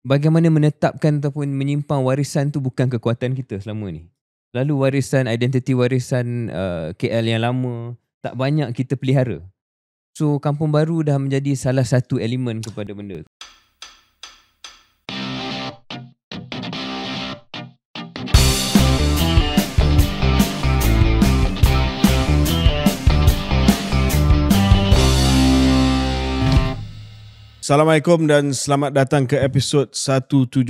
bagaimana menetapkan ataupun menyimpan warisan tu bukan kekuatan kita selama ni. Lalu warisan, identiti warisan KL yang lama tak banyak kita pelihara. So kampung baru dah menjadi salah satu elemen kepada benda tu. Assalamualaikum dan selamat datang ke episod 170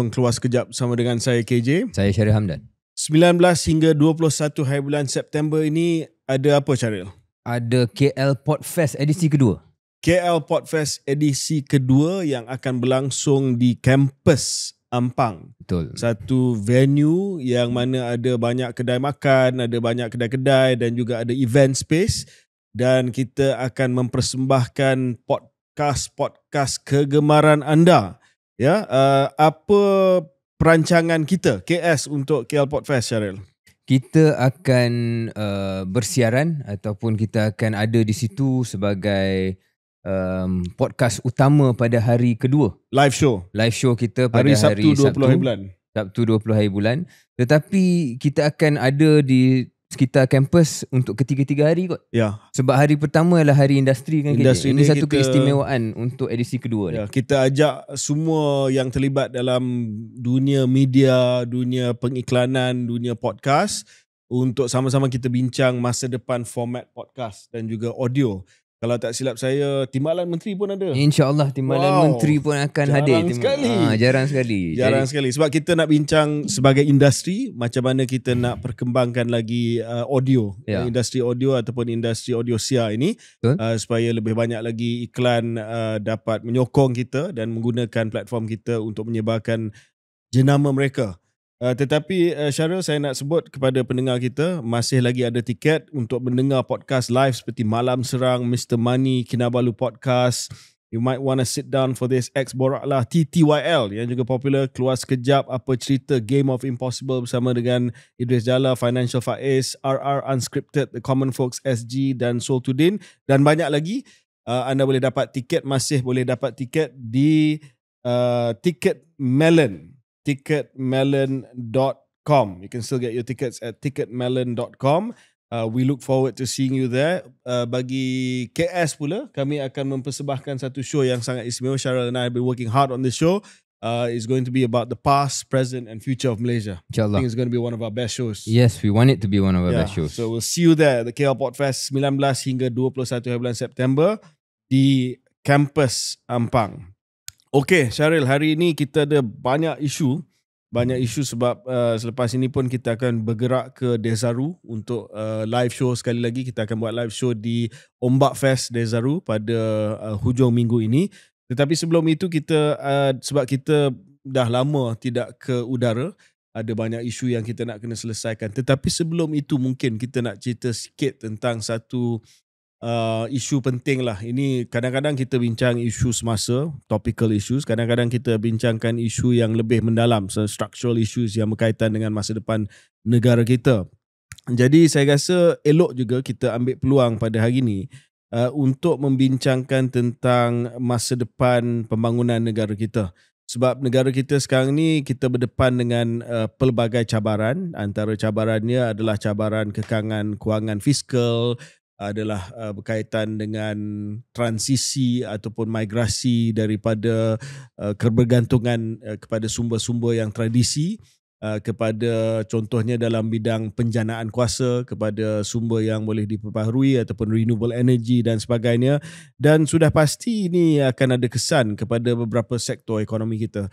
Keluar Sekejap bersama dengan saya KJ. Saya Syaril Hamdan. 19 hingga 21 hari bulan September ini ada apa, Syaril? Ada KL Podfest edisi kedua. KL Podfest edisi kedua yang akan berlangsung di kampus Ampang. Betul. Satu venue yang mana ada banyak kedai makan, ada banyak kedai-kedai dan juga ada event space, dan kita akan mempersembahkan podcast kegemaran anda. Ya, apa perancangan kita KS untuk KL Podfest, Syaril? Kita akan bersiaran ataupun kita akan ada di situ sebagai podcast utama pada hari kedua. Live show Kita pada hari Sabtu 20 hari bulan. Sabtu 20 hari bulan. Tetapi kita akan ada di sekitar kampus untuk ketiga-tiga hari kot. Ya. Sebab hari pertama adalah hari industri kan. Industri ini satu kita, keistimewaan untuk edisi kedua ya, ni. kita ajak semua yang terlibat dalam dunia media, dunia pengiklanan, dunia podcast untuk sama-sama kita bincang masa depan format podcast dan juga audio. Kalau tak silap saya, Timbalan Menteri pun ada. InsyaAllah Timbalan Menteri pun akan hadir. Jarang sekali. Sebab kita nak bincang sebagai industri, macam mana kita nak perkembangkan lagi audio. Ya. Industri audio ataupun industri audio SIA ini. Supaya lebih banyak lagi iklan dapat menyokong kita dan menggunakan platform kita untuk menyebarkan jenama mereka. Tetapi Syaril, saya nak sebut kepada pendengar kita, masih lagi ada tiket untuk mendengar podcast live seperti Malam Serang, Mr. Money, Kinabalu Podcast. You might want to sit down for this. X Borak lah, TTYL yang juga popular, Keluar Sekejap, Apa Cerita, Game of Impossible bersama dengan Idris Jala, Financial Faiz, RR Unscripted, The Common Folks SG dan Soltudin dan banyak lagi. Anda boleh dapat tiket, masih boleh dapat tiket di ticketmelon.com. You can still get your tickets at ticketmelon.com. We look forward to seeing you there. Bagi KS pula, kami akan mempersembahkan satu show yang sangat istimewa. Syaril and I have been working hard on this show. It's going to be about the past, present and future of Malaysia. InsyaAllah. I think it's going to be one of our best shows. Yes, we want it to be one of our best shows. So we'll see you there, the KL Podfest 19 hingga 21 hari bulan September di kampus Ampang. Okey, Syaril, hari ini kita ada banyak isu sebab selepas ini pun kita akan bergerak ke Desaru untuk live show sekali lagi. Kita akan buat live show di Ombak Fest Desaru pada hujung minggu ini. Tetapi sebelum itu kita sebab kita dah lama tidak ke udara, ada banyak isu yang kita nak kena selesaikan. Tetapi sebelum itu mungkin kita nak cerita sikit tentang satu isu penting lah. Ini kadang-kadang kita bincang isu semasa, topical issues. Kadang-kadang kita bincangkan isu yang lebih mendalam, structural issues yang berkaitan dengan masa depan negara kita. Jadi saya rasa elok juga kita ambil peluang pada hari ini untuk membincangkan tentang masa depan pembangunan negara kita. Sebab negara kita sekarang ni kita berdepan dengan pelbagai cabaran. Antara cabarannya adalah cabaran kekangan kewangan fiskal, adalah berkaitan dengan transisi ataupun migrasi daripada kebergantungan kepada sumber-sumber yang tradisi kepada contohnya dalam bidang penjanaan kuasa kepada sumber yang boleh diperbaharui ataupun renewable energy dan sebagainya, dan sudah pasti ini akan ada kesan kepada beberapa sektor ekonomi kita.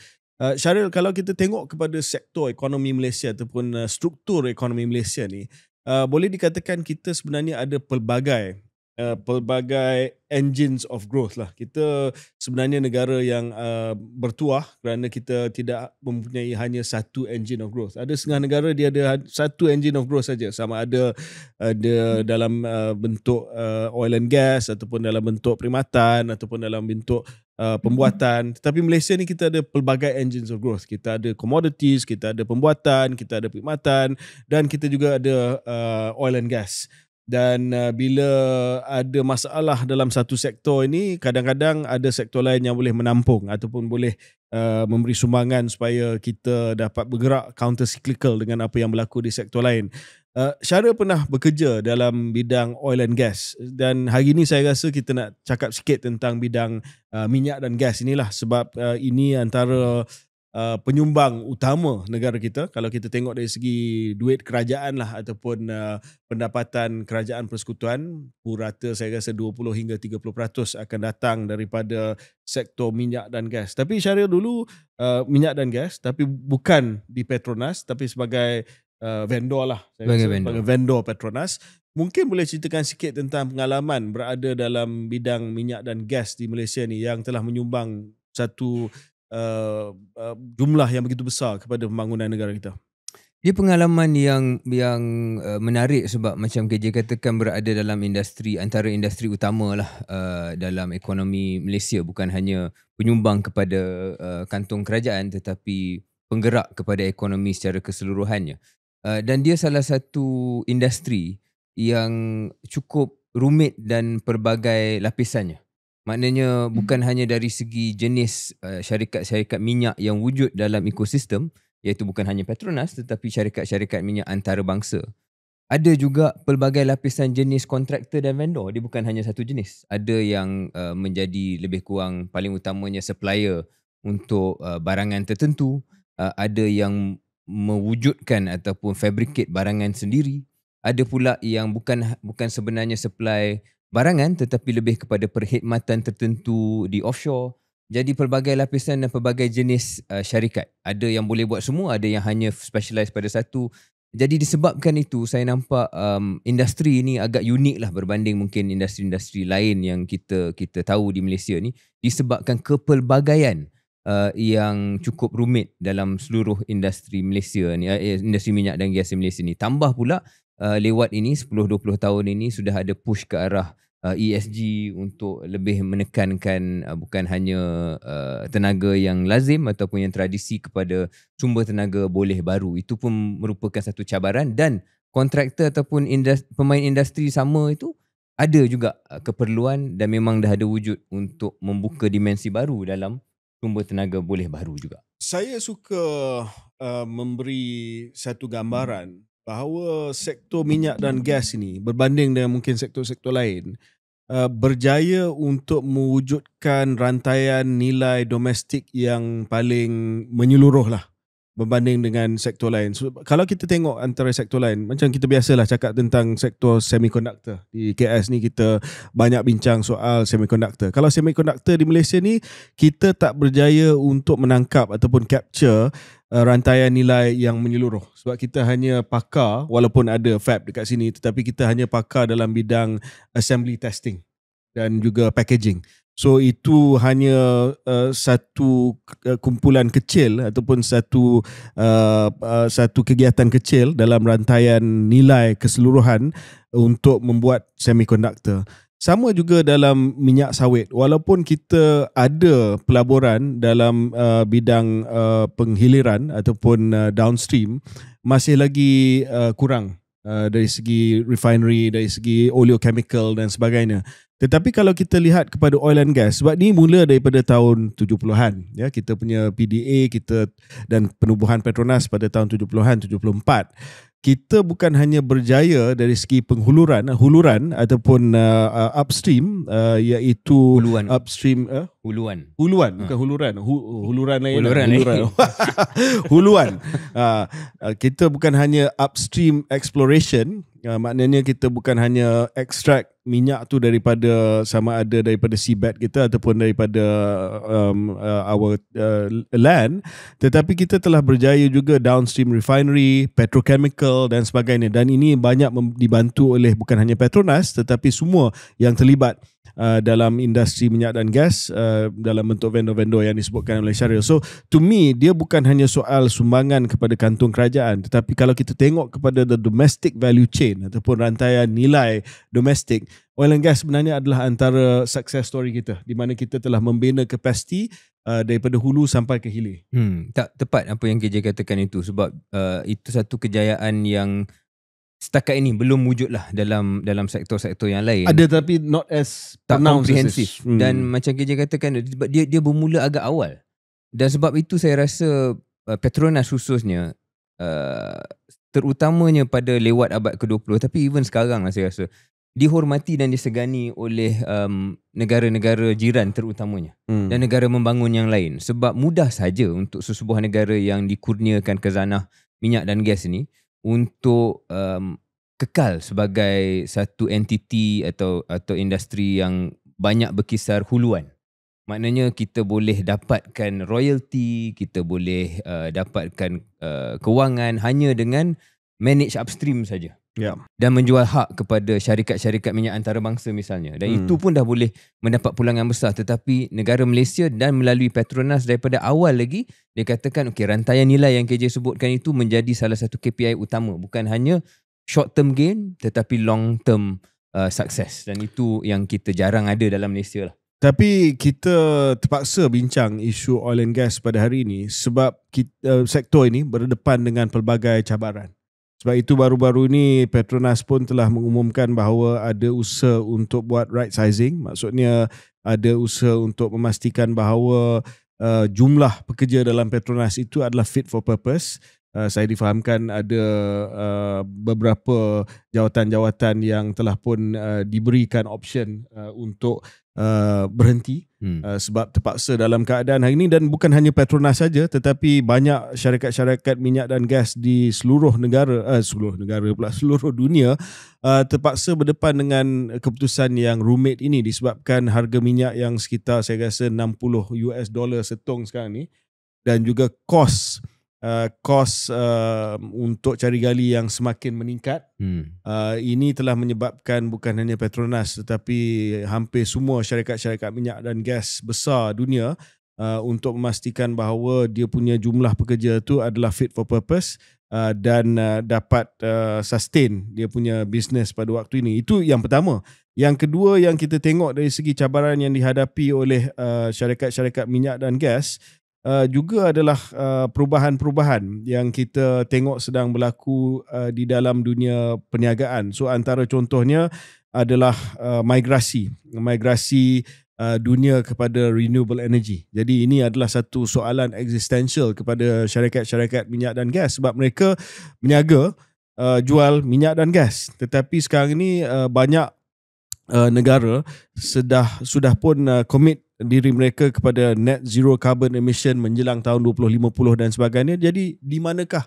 Syaril, kalau kita tengok kepada sektor ekonomi Malaysia ataupun struktur ekonomi Malaysia ni, boleh dikatakan kita sebenarnya ada pelbagai engines of growth lah. Kita sebenarnya negara yang bertuah kerana kita tidak mempunyai hanya satu engine of growth. Ada setengah negara dia ada satu engine of growth saja, sama ada dalam bentuk oil and gas ataupun dalam bentuk perkhidmatan ataupun dalam bentuk pembuatan. Tetapi Malaysia ni kita ada pelbagai engines of growth. Kita ada commodities, kita ada pembuatan, kita ada perkhidmatan dan kita juga ada oil and gas. Dan bila ada masalah dalam satu sektor ini, kadang-kadang ada sektor lain yang boleh menampung ataupun boleh memberi sumbangan supaya kita dapat bergerak counter cyclical dengan apa yang berlaku di sektor lain. Syara pernah bekerja dalam bidang oil and gas, dan hari ini saya rasa kita nak cakap sikit tentang bidang minyak dan gas inilah, sebab ini antara penyumbang utama negara kita. Kalau kita tengok dari segi duit kerajaan lah ataupun pendapatan kerajaan persekutuan, purata saya rasa 20 hingga 30% akan datang daripada sektor minyak dan gas. Tapi Syaril dulu minyak dan gas, tapi bukan di Petronas, tapi sebagai vendor lah. Sebagai vendor Petronas. Mungkin boleh ceritakan sikit tentang pengalaman berada dalam bidang minyak dan gas di Malaysia ni yang telah menyumbang satu jumlah yang begitu besar kepada pembangunan negara kita. Dia pengalaman yang menarik sebab macam KJ katakan berada dalam industri, antara industri utama lah dalam ekonomi Malaysia, bukan hanya penyumbang kepada kantong kerajaan tetapi penggerak kepada ekonomi secara keseluruhannya. Dan dia salah satu industri yang cukup rumit dan pelbagai lapisannya. Maknanya bukan hanya dari segi jenis syarikat-syarikat minyak yang wujud dalam ekosistem, iaitu bukan hanya Petronas tetapi syarikat-syarikat minyak antarabangsa. Ada juga pelbagai lapisan jenis kontraktor dan vendor. Dia bukan hanya satu jenis. Ada yang menjadi lebih kurang paling utamanya supplier untuk barangan tertentu. Ada yang mewujudkan ataupun fabricate barangan sendiri. Ada pula yang bukan sebenarnya supply barangan tetapi lebih kepada perkhidmatan tertentu di offshore. Jadi pelbagai lapisan dan pelbagai jenis syarikat. Ada yang boleh buat semua, ada yang hanya specialize pada satu. Jadi disebabkan itu saya nampak industri ini agak unik lah berbanding mungkin industri-industri lain yang kita tahu di Malaysia ni, disebabkan kepelbagaian yang cukup rumit dalam seluruh industri Malaysia ni, industri minyak dan gas di Malaysia ni. Tambah pula lewat ini 10-20 tahun ini sudah ada push ke arah ESG untuk lebih menekankan bukan hanya tenaga yang lazim ataupun yang tradisi kepada sumber tenaga boleh baru. Itu pun merupakan satu cabaran, dan kontraktor ataupun pemain industri sama itu ada juga keperluan dan memang dah ada wujud untuk membuka dimensi baru dalam sumber tenaga boleh baru juga. Saya suka memberi satu gambaran bahawa sektor minyak dan gas ini berbanding dengan mungkin sektor-sektor lain berjaya untuk mewujudkan rantaian nilai domestik yang paling menyeluruh lah berbanding dengan sektor lain. So, kalau kita tengok antara sektor lain, macam kita biasalah cakap tentang sektor semiconductor. Di KS ni kita banyak bincang soal semiconductor. Kalau semiconductor di Malaysia ni, kita tak berjaya untuk menangkap ataupun capture rantaian nilai yang menyeluruh. Sebab kita hanya pakar, walaupun ada fab dekat sini, tetapi kita hanya pakar dalam bidang assembly testing dan juga packaging. So itu hanya satu kumpulan kecil ataupun satu kegiatan kecil dalam rantaian nilai keseluruhan untuk membuat semiconductor. Sama juga dalam minyak sawit. Walaupun kita ada pelaburan dalam bidang penghiliran ataupun downstream, masih lagi kurang dari segi refinery, dari segi oleochemical dan sebagainya. Tetapi kalau kita lihat kepada oil and gas, sebab ni mula daripada tahun 70-an, ya, kita punya PDA kita dan penubuhan Petronas pada tahun 70-an, 74. Kita bukan hanya berjaya dari segi huluran ataupun upstream, iaitu huluan. Upstream Huluan bukan huluran. Huluran lain. Huluran. Huluan. Kita bukan hanya upstream exploration, maknanya kita bukan hanya extract minyak tu daripada sama ada daripada seabed kita ataupun daripada our land, tetapi kita telah berjaya juga downstream refinery, petrochemical dan sebagainya, dan ini banyak dibantu oleh bukan hanya Petronas tetapi semua yang terlibat dalam industri minyak dan gas dalam bentuk vendor-vendor yang disebutkan oleh Syaril. So to me, dia bukan hanya soal sumbangan kepada kantung kerajaan, tetapi kalau kita tengok kepada the domestic value chain ataupun rantaian nilai domestik, oil and gas sebenarnya adalah antara success story kita, di mana kita telah membina kapasiti daripada hulu sampai ke hilir. Tak tepat apa yang KJ katakan itu, sebab itu satu kejayaan yang setakat ini belum wujud lah dalam sektor-sektor yang lain. Ada tapi not as tak pronounced komprehensif. as this. Dan macam KJ katakan, sebab dia bermula agak awal. Dan sebab itu saya rasa Petronas khususnya, terutamanya pada lewat abad ke-20, tapi even sekarang lah saya rasa, dihormati dan disegani oleh negara-negara jiran terutamanya. Dan negara membangun yang lain. Sebab mudah saja untuk sesebuah negara yang dikurniakan khazanah minyak dan gas ini untuk kekal sebagai satu entiti atau industri yang banyak berkisar huluan. Maknanya kita boleh dapatkan royalty, kita boleh dapatkan kewangan hanya dengan manage upstream saja. Yeah. Dan menjual hak kepada syarikat-syarikat minyak antarabangsa misalnya. Dan itu pun dah boleh mendapat pulangan besar. Tetapi negara Malaysia dan melalui Petronas daripada awal lagi, dia katakan rantaian nilai yang KJ sebutkan itu menjadi salah satu KPI utama. Bukan hanya short term gain tetapi long term success. Dan itu yang kita jarang ada dalam Malaysia lah. Tapi kita terpaksa bincang isu oil and gas pada hari ini sebab sektor ini berdepan dengan pelbagai cabaran. Sebab itu baru-baru ini Petronas pun telah mengumumkan bahawa ada usaha untuk buat right sizing. Maksudnya ada usaha untuk memastikan bahawa jumlah pekerja dalam Petronas itu adalah fit for purpose. Saya difahamkan ada beberapa jawatan-jawatan yang telah pun diberikan option untuk berhenti sebab terpaksa dalam keadaan hari ini. Dan bukan hanya Petronas saja, tetapi banyak syarikat-syarikat minyak dan gas di seluruh dunia terpaksa berdepan dengan keputusan yang rumit ini disebabkan harga minyak yang sekitar saya rasa $60 setong sekarang ni, dan juga kos untuk cari gali yang semakin meningkat. Ini telah menyebabkan bukan hanya Petronas tetapi hampir semua syarikat-syarikat minyak dan gas besar dunia untuk memastikan bahawa dia punya jumlah pekerja itu adalah fit for purpose dan dapat sustain dia punya bisnes pada waktu ini. Itu yang pertama. Yang kedua yang kita tengok dari segi cabaran yang dihadapi oleh syarikat-syarikat minyak dan gas juga adalah perubahan-perubahan yang kita tengok sedang berlaku di dalam dunia perniagaan. So antara contohnya adalah migrasi dunia kepada renewable energy. Jadi ini adalah satu soalan eksistensial kepada syarikat-syarikat minyak dan gas sebab mereka berniaga jual minyak dan gas. Tetapi sekarang ini banyak negara sudah pun commit diri mereka kepada net zero carbon emission menjelang tahun 2050 dan sebagainya. Jadi di manakah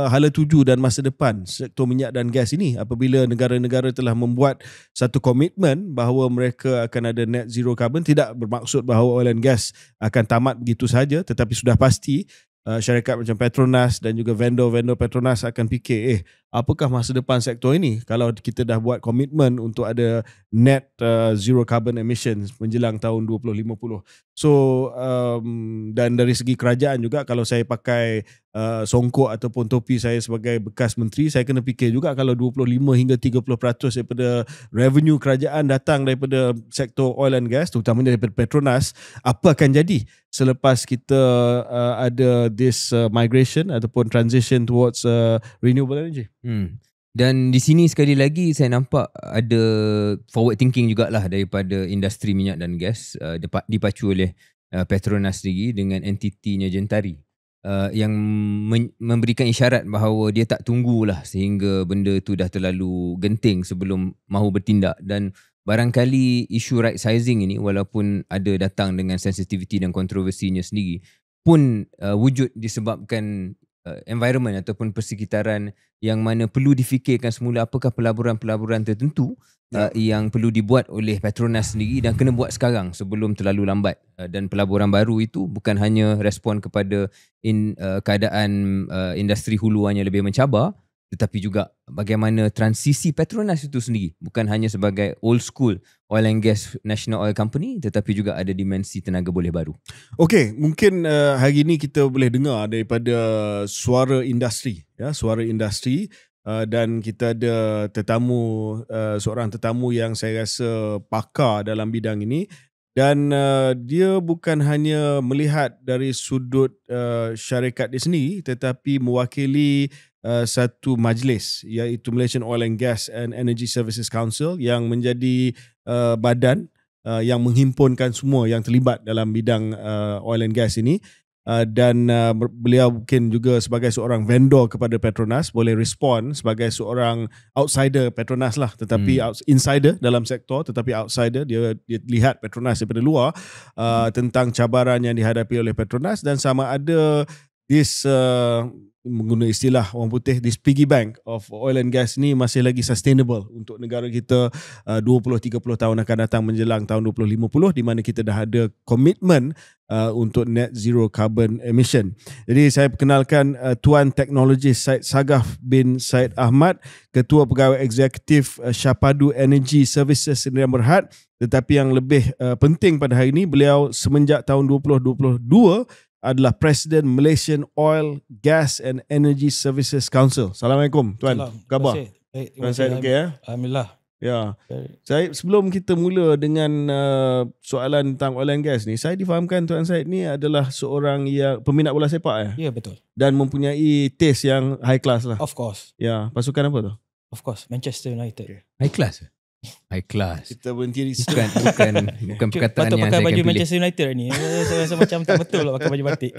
hala tuju dan masa depan sektor minyak dan gas ini apabila negara-negara telah membuat satu komitmen bahawa mereka akan ada net zero carbon? Tidak bermaksud bahawa oil and gas akan tamat begitu saja, tetapi sudah pasti syarikat macam Petronas dan juga vendor-vendor Petronas akan fikir apakah masa depan sektor ini kalau kita dah buat komitmen untuk ada net zero carbon emissions menjelang tahun 2050. So dan dari segi kerajaan juga, kalau saya pakai songkok ataupun topi saya sebagai bekas menteri, saya kena fikir juga kalau 25 hingga 30% daripada revenue kerajaan datang daripada sektor oil and gas, terutamanya daripada Petronas, apa akan jadi selepas kita ada this migration ataupun transition towards renewable energy? Dan di sini sekali lagi saya nampak ada forward thinking jugalah daripada industri minyak dan gas dipacu oleh Petronas sendiri dengan entitinya Gentari yang memberikan isyarat bahawa dia tak tunggulah sehingga benda tu dah terlalu genting sebelum mahu bertindak. Dan barangkali isu right sizing ini walaupun ada datang dengan sensitivity dan kontroversinya sendiri pun wujud disebabkan environment ataupun persekitaran yang mana perlu difikirkan semula apakah pelaburan-pelaburan tertentu yang perlu dibuat oleh Petronas sendiri dan kena buat sekarang sebelum terlalu lambat. Dan pelaburan baru itu bukan hanya respon kepada keadaan industri huluan yang lebih mencabar, tetapi juga bagaimana transisi Petronas itu sendiri bukan hanya sebagai old school oil and gas national oil company tetapi juga ada dimensi tenaga boleh baru. Okey, mungkin hari ini kita boleh dengar daripada suara industri, suara industri dan kita ada tetamu, seorang tetamu yang saya rasa pakar dalam bidang ini, Dan dia bukan hanya melihat dari sudut syarikat dia sendiri, tetapi mewakili satu majlis, iaitu Malaysian Oil and Gas and Energy Services Council, yang menjadi badan yang menghimpunkan semua yang terlibat dalam bidang oil and gas ini. Dan beliau mungkin juga sebagai seorang vendor kepada Petronas boleh respon sebagai seorang outsider Petronas lah, tetapi insider dalam sektor, tetapi outsider, dia lihat Petronas daripada luar, tentang cabaran yang dihadapi oleh Petronas, dan sama ada this menggunakan istilah orang putih, this piggy bank of oil and gas ni masih lagi sustainable untuk negara kita 20-30 tahun akan datang menjelang tahun 2050, di mana kita dah ada komitmen untuk net zero carbon emission. Jadi saya perkenalkan Tuan Teknologis Syed Sagaf bin Syed Ahmad, Ketua Pegawai Eksekutif Syapadu Energy Services Sdn Bhd. Tetapi yang lebih penting pada hari ini, beliau semenjak tahun 2022 adalah Presiden Malaysian Oil, Gas and Energy Services Council. Assalamualaikum Tuan. Apa khabar? Tuan Syed okey ya? Alhamdulillah. Ya. Saya sebelum kita mula dengan soalan tentang oil and gas ni, saya difahamkan Tuan Syed ni adalah seorang yang peminat bola sepak Ya, betul. dan mempunyai taste yang high class lah. Of course. Ya, pasukan apa tu? Of course, Manchester United. High class. High class. Kita berhenti di situ. Bukan perkataan patut yang pakai saya baju akan pilih. Manchester United ni. Saya rasa macam tak betul lah pakai baju batik.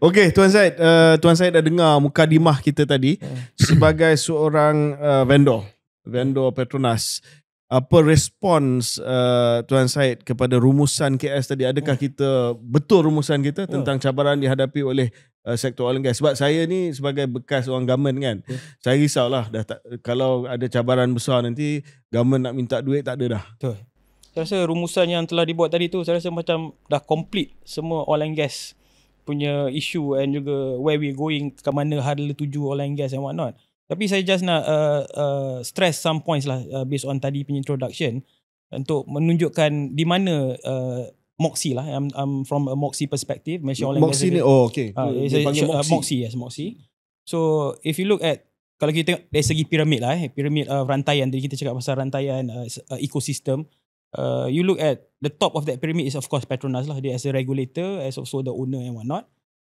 Okey, Tuan Syed, Tuan Syed dah dengar mukadimah kita tadi sebagai seorang vendor Petronas. Apa respons Tuan Syed kepada rumusan KS tadi? Adakah kita betul rumusan kita tentang cabaran dihadapi oleh sektor oil and gas? Sebab saya ni sebagai bekas orang government kan, saya risaulah kalau ada cabaran besar nanti government nak minta duit tak ada dah. Betul. Saya rasa rumusan yang telah dibuat tadi tu, saya rasa macam dah complete semua oil and gas punya isu and juga where we going, ke mana hala tuju oil and gas and what not. Tapi saya just nak stress some points lah based on tadi punya introduction untuk menunjukkan di mana MOXI lah. I'm from a MOXI perspective. MOXI ni, okay. Dia panggil MOXI. Yes, MOXI. So if you look at, kalau kita tengok dari segi piramid lah, piramid rantaian, tadi kita cakap pasal rantaian ekosistem. You look at the top of that pyramid is of course Petronas lah. Dia as a regulator, as also the owner and what not.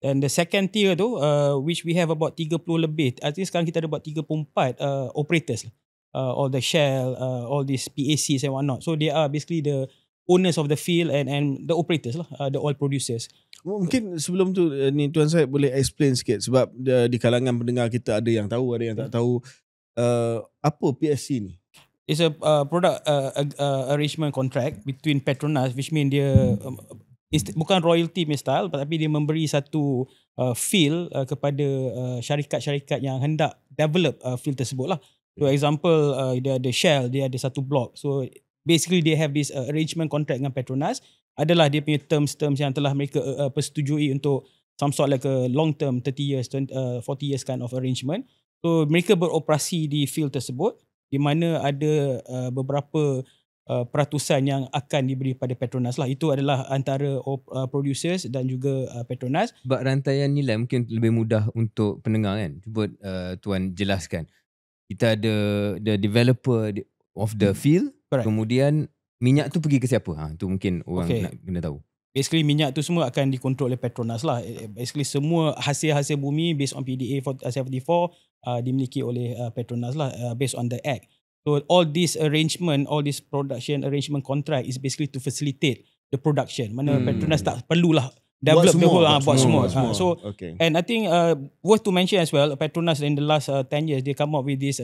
And the second tier tu, which we have about 30 lebih. I think sekarang kita ada about 34 operators lah. All the Shell, all these PACs and what not. So they are basically the owners of the field and the operators lah, the oil producers. Mungkin sebelum tu ni Tuan Syed boleh explain sikit, sebab di kalangan pendengar kita ada yang tahu, ada yang tak tahu. Apa PSC ni? It's a product arrangement contract between Petronas, which mean dia bukan royalty punya style, tapi dia memberi satu field kepada syarikat-syarikat yang hendak develop field tersebut lah. So example, dia ada Shell, dia ada satu block. So basically they have this arrangement contract dengan Petronas. Adalah dia punya terms yang telah mereka persetujui untuk some sort like a long term 30 years, 40 years kind of arrangement. So mereka beroperasi di field tersebut, di mana ada beberapa peratusan yang akan diberi pada Petronas lah. Itu adalah antara producers dan juga Petronas. Sebab rantaian nilai mungkin lebih mudah untuk pendengar kan. Cuba Tuan jelaskan. Kita ada the developer of the field. Correct. Kemudian minyak tu pergi ke siapa? Tu mungkin orang nak kena tahu. Basically minyak tu semua akan dikontrol oleh Petronas lah. Basically semua hasil-hasil bumi based on PDA 74 dimiliki oleh Petronas lah, based on the act. So all this arrangement, all this production arrangement contract is basically to facilitate the production. Mana Petronas tak perlulah develop the whole, buat semua. So and I think worth to mention as well, Petronas in the last 10 years they come up with this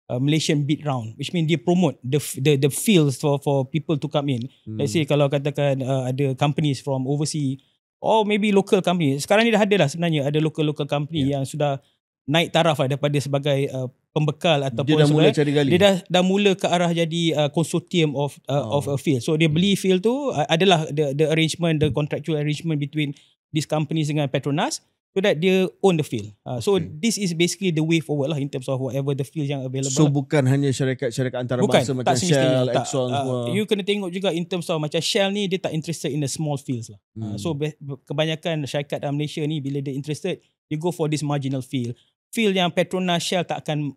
Malaysian bid round, which means dia promote the fields for people to come in. Let's say kalau katakan ada companies from overseas or maybe local company. Sekarang ni dah ada lah sebenarnya, ada local company yang sudah naik taraf lah daripada sebagai pembekal ataupun dia dah mula cari gali. Dia dah mula ke arah jadi consortium of a field. So dia beli field tu, adalah the arrangement, the contractual arrangement between these companies dengan Petronas, so that dia own the field. So this is basically the way forward lah in terms of whatever the field yang available. So bukan hanya syarikat-syarikat antarabangsa macam Shell, Exxon semua. You kena tengok juga in terms of macam Shell ni, dia tak interested in the small fields lah. So kebanyakan syarikat dalam Malaysia ni bila dia interested, you go for this marginal field. Field yang Petronas, Shell tak akan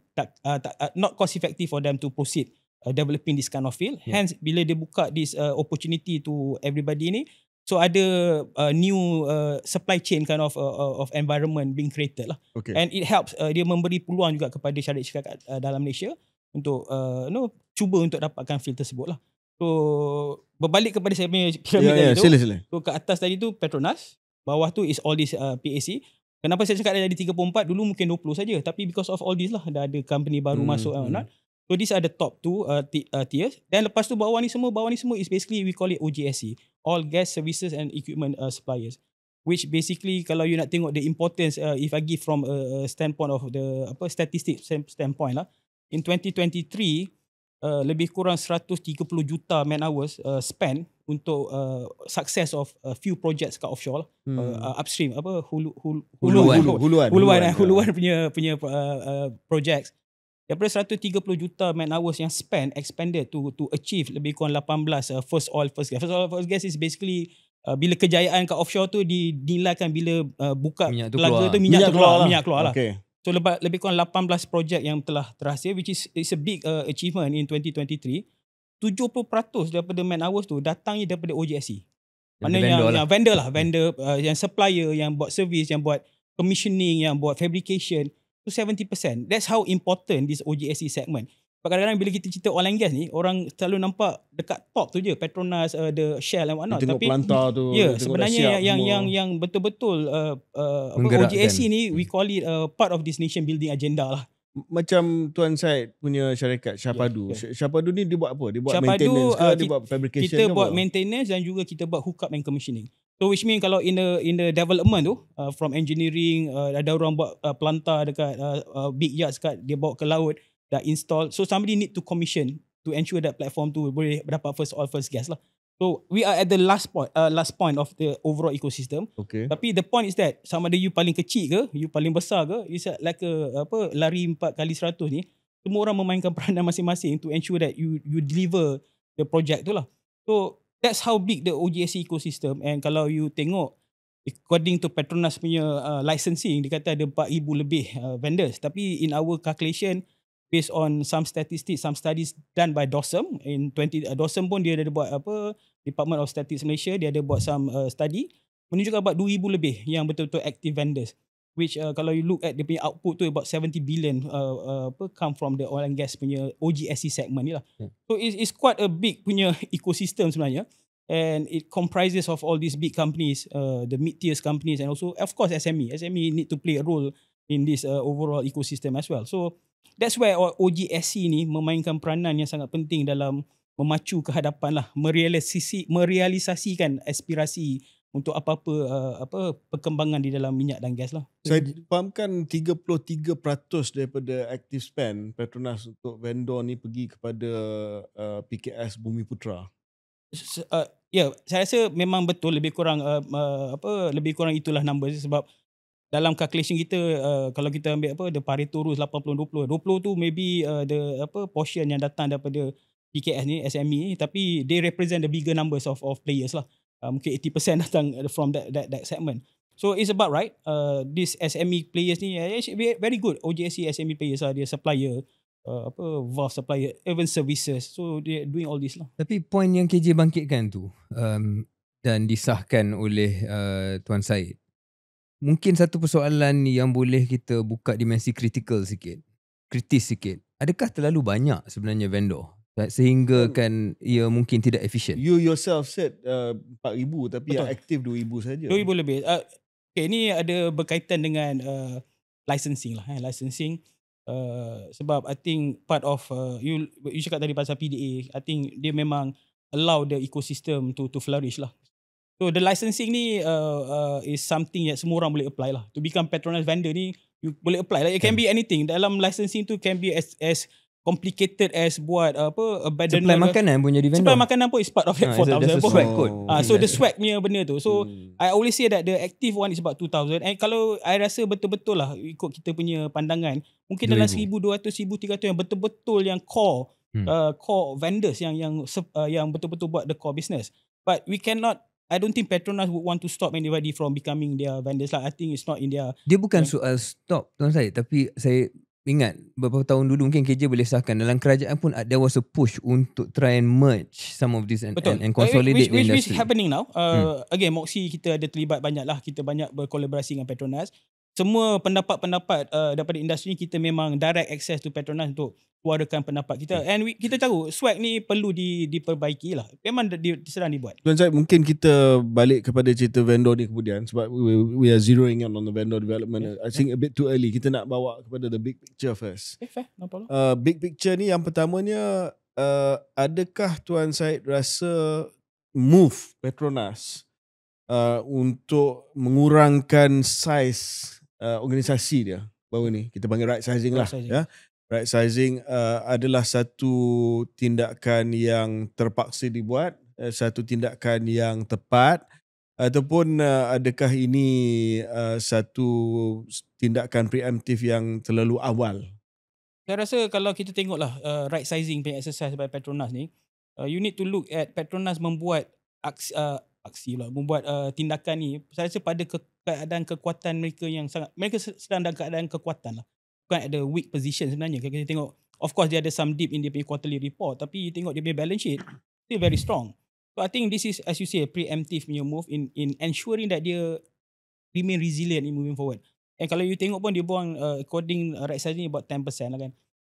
not cost effective for them to proceed developing this kind of field. Hence bila dia buka this opportunity to everybody ni, so ada new supply chain kind of environment being created lah. Okay. And it helps, dia memberi peluang juga kepada syarikat dalam Malaysia untuk cuba untuk dapatkan field tersebut lah. So berbalik kepada saya punya piramid tadi tu. Sila. So kat atas tadi tu Petronas, bawah tu is all this PAC. Kenapa saya cakap dia jadi 34, dulu mungkin 20 saja, tapi because of all this lah, dah ada company baru masuk and whatnot. So these are the top two tiers. Dan lepas tu bawah ni semua is basically we call it OGSC, all gas services and equipment suppliers, which basically kalau you nak tengok the importance, if I give from a standpoint of the statistics standpoint lah, in 2023 lebih kurang 130 juta man hours spend untuk success of a few projects kat offshore upstream, huluan punya projects. Daripada 130 juta man hours yang expanded to achieve lebih kurang 18 first oil first gas. First oil first gas is basically bila kejayaan kat offshore tu dinilaikan bila buka telaga tu minyak keluar lah. Okay. So lebih kurang 18 projek yang telah terhasil, which is a big achievement in 2023. 70% daripada man hours tu datangnya daripada OGSC. Maknanya yang vendor lah, yang supplier, yang buat service, yang buat commissioning, yang buat fabrication, tu 70%. That's how important this OGSC segment. Kadang-kadang bila kita cerita oil and gas ni, orang selalu nampak dekat top tu je, Petronas, the Shell and whatnot. Tengok pelantar tu. Sebenarnya yang betul-betul OGSC ni, we call it part of this nation building agenda lah. Macam Tuan Syed punya syarikat Syahpadu. Syahpadu ni dia buat apa? Dia buat maintenance ke? Dia buat fabrication kita buat maintenance dan juga kita buat hookup and commissioning. So which mean kalau in the development tu, from engineering, ada orang buat pelantar dekat big yachts kat, dia bawa ke laut, dah install. So somebody need to commission to ensure that platform tu boleh dapat first oil first gas lah. So we are at the last point of the overall ecosystem. Okay. Tapi the point is that sama ada you paling kecil ke, you paling besar ke, it's like lari 4x100 ni, semua orang memainkan peranan masing-masing to ensure that you deliver the project tu lah. So that's how big the OGSC ecosystem. And kalau you tengok according to Petronas punya licensing, dia kata ada 4,000 lebih vendors. Tapi in our calculation, based on some statistics, some studies done by DOSM DOSM pun dia ada buat Department of Statistics Malaysia, dia ada buat some study menunjukkan about 2,000 lebih yang betul-betul active vendors, which kalau you look at dia punya output tu about 70 billion come from the oil and gas punya OGSC segment ni lah. So it's quite a big punya ecosystem sebenarnya, and it comprises of all these big companies, the mid-tier companies, and also of course SME need to play a role in this overall ecosystem as well. So that's where OGSC ni memainkan peranan yang sangat penting dalam memacu kehadapan lah, merealisasikan aspirasi untuk apa-apa perkembangan di dalam minyak dan gas lah. Saya fahamkan 33% daripada active spend Petronas untuk vendor ni pergi kepada PKS Bumiputra. Saya rasa memang betul, lebih kurang itulah numbers, sebab dalam calculation kita kalau kita ambil the Pareto rules 80-20 tu maybe the portion yang datang daripada PKS ni SME, tapi they represent the bigger numbers of players lah. Mungkin 80% datang from that segment. So it's about right, this SME players ni very good. OGSC SME players lah, dia supplier, valve supplier, even services. So they doing all this lah. Tapi point yang KJ bangkitkan tu dan disahkan oleh Tuan Syed, mungkin satu persoalan yang boleh kita buka dimensi kritis sikit. Adakah terlalu banyak sebenarnya vendor sehingga kan ia mungkin tidak efisien? You yourself said 4,000 tapi yang aktif 2,000 saja. 2,000 lebih. Okay, ini ada berkaitan dengan licensing lah. Licensing sebab I think part of you cakap tadi pasal PDA, I think dia memang allow the ecosystem to flourish lah. So the licensing ni is something yang semua orang boleh apply lah. To become Petronas vendor ni, you boleh apply lah. It can be anything. Dalam licensing tu can be as complicated as buat supply makanan pun jadi vendor. Supply makanan pun is part of that 4,000 swag code. So the swag punya benda tu. So I always say that the active one is about 2,000. And kalau I rasa betul-betul lah ikut kita punya pandangan, mungkin dalam 1,200, 1,300 yang betul-betul yang core vendors yang betul-betul buat the core business. But we cannot, I don't think Petronas would want to stop anybody from becoming their vendors lah. I think it's not in their... Dia bukan soal stop Tuan Syed, tapi saya ingat beberapa tahun dulu mungkin KJ boleh sahkan dalam kerajaan pun there was a push untuk try and merge some of this and consolidate the which industry. happening now. Again, Moxie kita ada terlibat banyak lah. Kita banyak berkolaborasi dengan Petronas. Semua pendapat-pendapat daripada industri ni kita memang direct access to Petronas untuk keluarkan pendapat kita. And kita tahu swag ni perlu diperbaiki lah. Memang sedang dibuat. Tuan Syed, mungkin kita balik kepada cerita vendor ni kemudian sebab we are zeroing in on the vendor development. I think a bit too early. Kita nak bawa kepada the big picture first. Fair, no problem. Big picture ni yang pertamanya, adakah Tuan Syed rasa move Petronas untuk mengurangkan saiz organisasi dia baru ni, kita panggil right sizing lah. Ya? Right sizing adalah satu tindakan yang terpaksa dibuat, satu tindakan yang tepat, ataupun adakah ini satu tindakan preemptif yang terlalu awal? Saya rasa kalau kita tengoklah right sizing punya exercise by Petronas ni, you need to look at Petronas membuat membuat tindakan ni. Saya rasa pada keadaan kekuatan mereka yang sangat, mereka sedang dalam keadaan kekuatan lah. Bukan ada weak position sebenarnya. Kalau kita tengok, of course dia ada some dip in dia punya quarterly report, tapi tengok dia punya balance sheet still very strong. So I think this is, as you say, a preemptive punya move in ensuring that dia remain resilient in moving forward. And kalau you tengok pun dia buang according right sizing about 10% lah kan.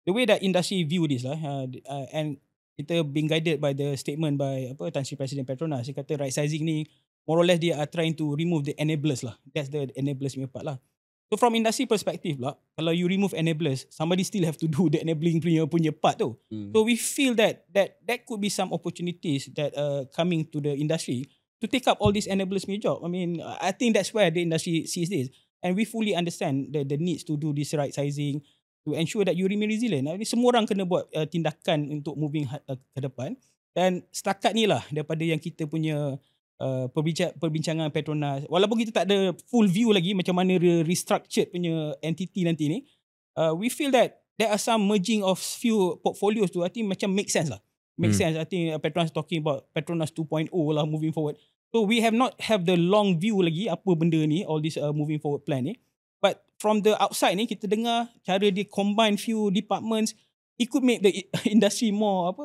The way that industry view this lah, and kita being guided by the statement by Tan Sri Presiden Petronas, dia kata right sizing ni more or less they are trying to remove the enablers lah. That's the enablers punya part lah. So from industry perspective lah, kalau you remove enablers, somebody still have to do the enabling punya part tu. So we feel that could be some opportunities that coming to the industry to take up all these enablers punya job. I mean, I think that's where the industry sees this. And we fully understand the needs to do this right sizing to ensure that you remain resilient. Semua orang kena buat tindakan untuk moving ke depan. Dan setakat ni lah daripada yang kita punya perbincangan Petronas, walaupun kita tak ada full view lagi macam mana restructured punya entity nanti ni, we feel that there are some merging of few portfolios tu, I think macam make sense lah. Make sense. I think Petronas talking about Petronas 2.0 lah moving forward. So we have not have the long view lagi apa benda ni, all this moving forward plan ni. But from the outside ni kita dengar cara dia combine few departments, it could make the industry more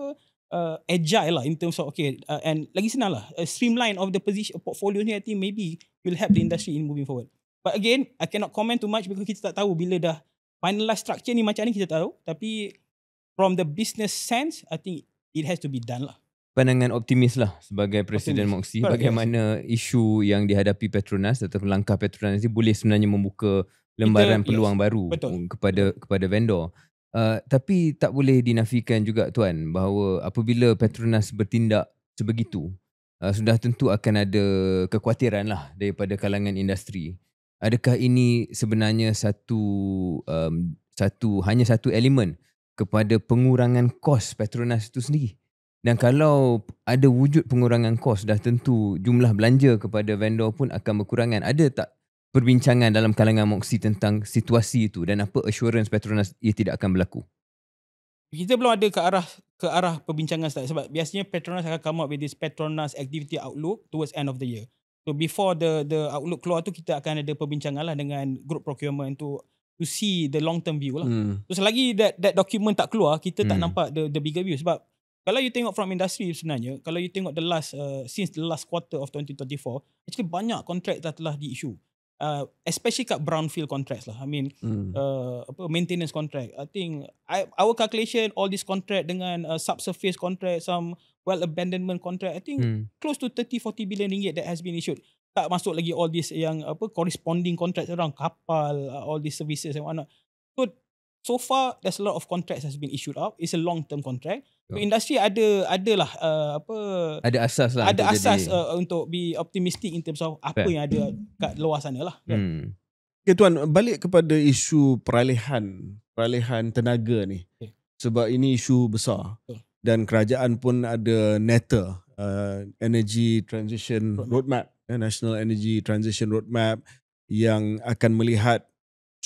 agile lah in terms of and lagi senang lah streamline of the position portfolio ni. I think maybe will help the industry in moving forward. But again, I cannot comment too much because kita tak tahu bila dah finalize structure ni macam ni, kita tahu. Tapi from the business sense, I think it has to be done lah. Pandangan optimis lah sebagai Presiden Moxie, bagaimana isu yang dihadapi Petronas atau langkah Petronas ni boleh sebenarnya membuka lembaran peluang baru kepada vendor. Tapi tak boleh dinafikan juga Tuan bahawa apabila Petronas bertindak sebegitu, sudah tentu akan ada kekhawatiran lah daripada kalangan industri. Adakah ini sebenarnya hanya satu elemen kepada pengurangan kos Petronas itu sendiri? Dan kalau ada wujud pengurangan kos, dah tentu jumlah belanja kepada vendor pun akan berkurangan. Ada tak perbincangan dalam kalangan Moxie tentang situasi itu dan apa assurance Petronas ia tidak akan berlaku? Kita belum ada ke arah perbincangan sebab biasanya Petronas akan come up with this Petronas Activity Outlook towards end of the year. So before the outlook keluar tu, kita akan ada perbincangan lah dengan group procurement to see the long term view lah. So selagi that document tak keluar, kita tak nampak the bigger view. Sebab kalau you tengok from industry sebenarnya, kalau you tengok since the last quarter of 2024, actually banyak kontrak telah di-issue. Especially kat brownfield contracts lah. I mean, maintenance contract. I think our calculation, all this contract dengan subsurface contract, some well abandonment contract, I think close to 30-40 billion ringgit that has been issued. Tak masuk lagi all this yang corresponding contracts around kapal, all these services and whatnot. So far, there's a lot of contracts has been issued out. It's a long-term contract. So industry ada asas lah. Ada asas untuk be optimistic in terms of apa yang ada kat luar sana lah. Okay, Tuan, balik kepada isu peralihan tenaga ni. Sebab ini isu besar. Dan kerajaan pun ada NETA, Energy Transition Roadmap, National Energy Transition Roadmap, yang akan melihat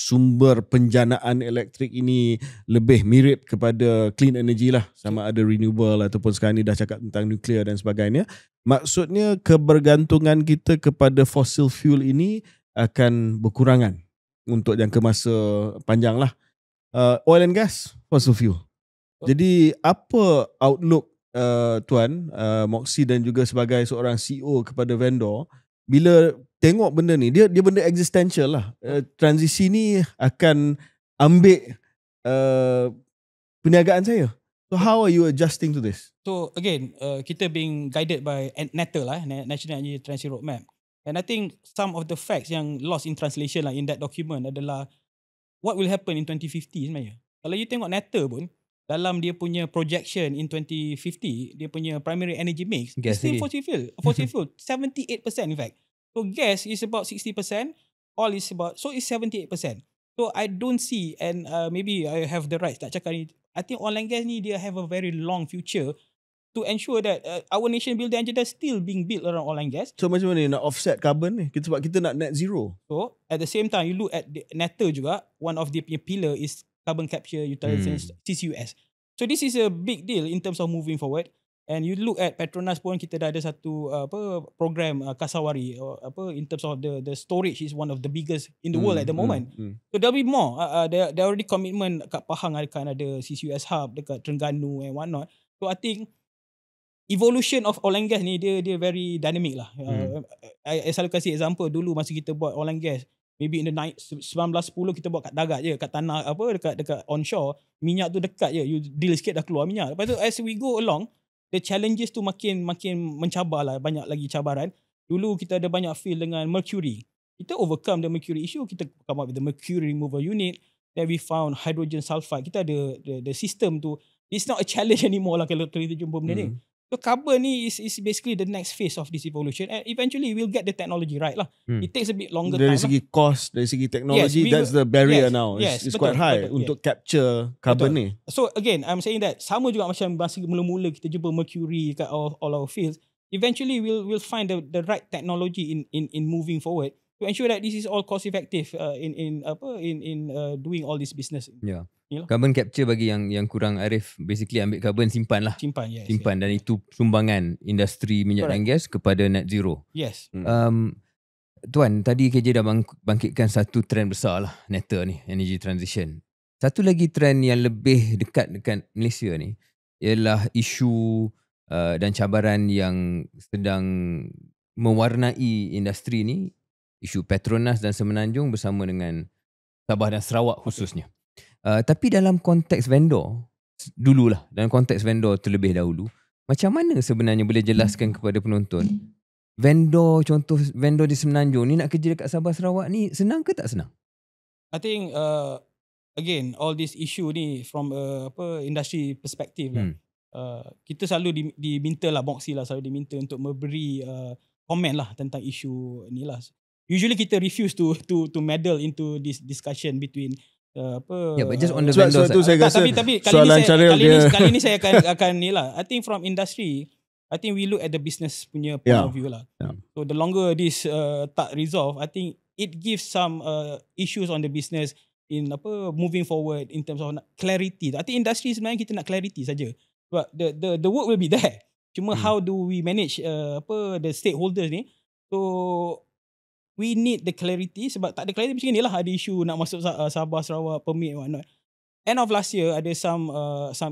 sumber penjanaan elektrik ini lebih mirip kepada clean energy lah, sama ada renewable ataupun sekarang ni dah cakap tentang nuklear dan sebagainya. Maksudnya kebergantungan kita kepada fossil fuel ini akan berkurangan untuk jangka masa panjang lah. oil and gas, fossil fuel. Jadi apa outlook Tuan Moxie dan juga sebagai seorang CEO kepada vendor bila tengok benda ni, dia benda existential lah. Transisi ni akan ambil perniagaan saya. So how are you adjusting to this? So again, kita being guided by NETA lah, National Energy Transition Roadmap. And I think some of the facts yang lost in translation lah in that document adalah what will happen in 2050 sebenarnya. Kalau you tengok NETA pun, dalam dia punya projection in 2050, dia punya primary energy mix is still fossil fuel 78% in fact. So gas is about 60%, oil is about, so it's 78%. So I don't see, and maybe I have the right tak cakap ni, I think oil and gas ni dia have a very long future to ensure that our nation building agenda still being built around oil and gas. So macam mana nak offset carbon ni? Sebab kita nak net zero. So at the same time, you look at the NETA juga, one of the pillar is carbon capture utilization, CCUS. So this is a big deal in terms of moving forward. And you look at Petronas pun, kita dah ada satu program Kasawari, in terms of the storage is one of the biggest in the world at the moment. So there'll be more. There already commitment kat Pahang akan ada CCUS hub dekat Terengganu and whatnot. So I think evolution of oil and gas ni dia very dynamic lah. I selalu kasih example dulu masa kita buat oil and gas. Maybe in the 1910 kita buat kat dagat je, kat tanah dekat onshore, minyak tu dekat je, you drill sikit dah keluar minyak. Lepas tu as we go along, the challenges tu makin mencabar lah, banyak lagi cabaran. Dulu kita ada banyak field dengan mercury. Kita overcome the mercury issue, kita come up with the mercury removal unit, then we found hydrogen sulfide. Kita ada the system tu. It's not a challenge anymore lah kalau kita jumpa benda ni. So carbon ni is basically the next phase of this evolution, and eventually we'll get the technology right lah. It takes a bit longer dari time segi lah. cost, dari segi technology, that's the barrier now. It's betul, quite high untuk capture carbon ni. So again, I'm saying that sama juga macam masa mula-mula kita jumpa mercury kat all our fields. Eventually we'll find the right technology in moving forward to ensure that this is all cost effective in doing all this business. Yeah. Carbon capture bagi yang kurang arif, basically ambil carbon simpan lah. Simpan dan itu sumbangan industri minyak dan gas kepada net zero. Yes. Tuan, tadi KJ dah bangkitkan satu trend besar lah, NETA ni, energy transition. Satu lagi trend yang lebih dekat Malaysia ni ialah isu dan cabaran yang sedang mewarnai industri ni, isu Petronas dan Semenanjung bersama dengan Sabah dan Sarawak khususnya. Tapi dalam konteks vendor, dululah, dalam konteks vendor terlebih dahulu, macam mana sebenarnya boleh jelaskan kepada penonton, contoh vendor di Semenanjung ni nak kerja dekat Sabah Sarawak ni senang ke tak senang? I think again, all this issue ni from industry perspective lah. Kita selalu diminta lah, Moxie lah selalu diminta untuk memberi komen lah tentang isu ni lah. Usually kita refuse to meddle into this discussion between but just on the vendor side. Tapi kali ni saya akan ni lah. I think from industry, I think we look at the business punya point of view lah. So the longer this tak resolve, I think it gives some issues on the business in moving forward in terms of clarity. I think industry sebenarnya kita nak clarity saja. But the work will be there. Cuma how do we manage the stakeholders ni? So we need the clarity, sebab tak ada clarity macam ni lah, ada isu nak masuk Sabah Sarawak permit and whatnot. End of last year ada some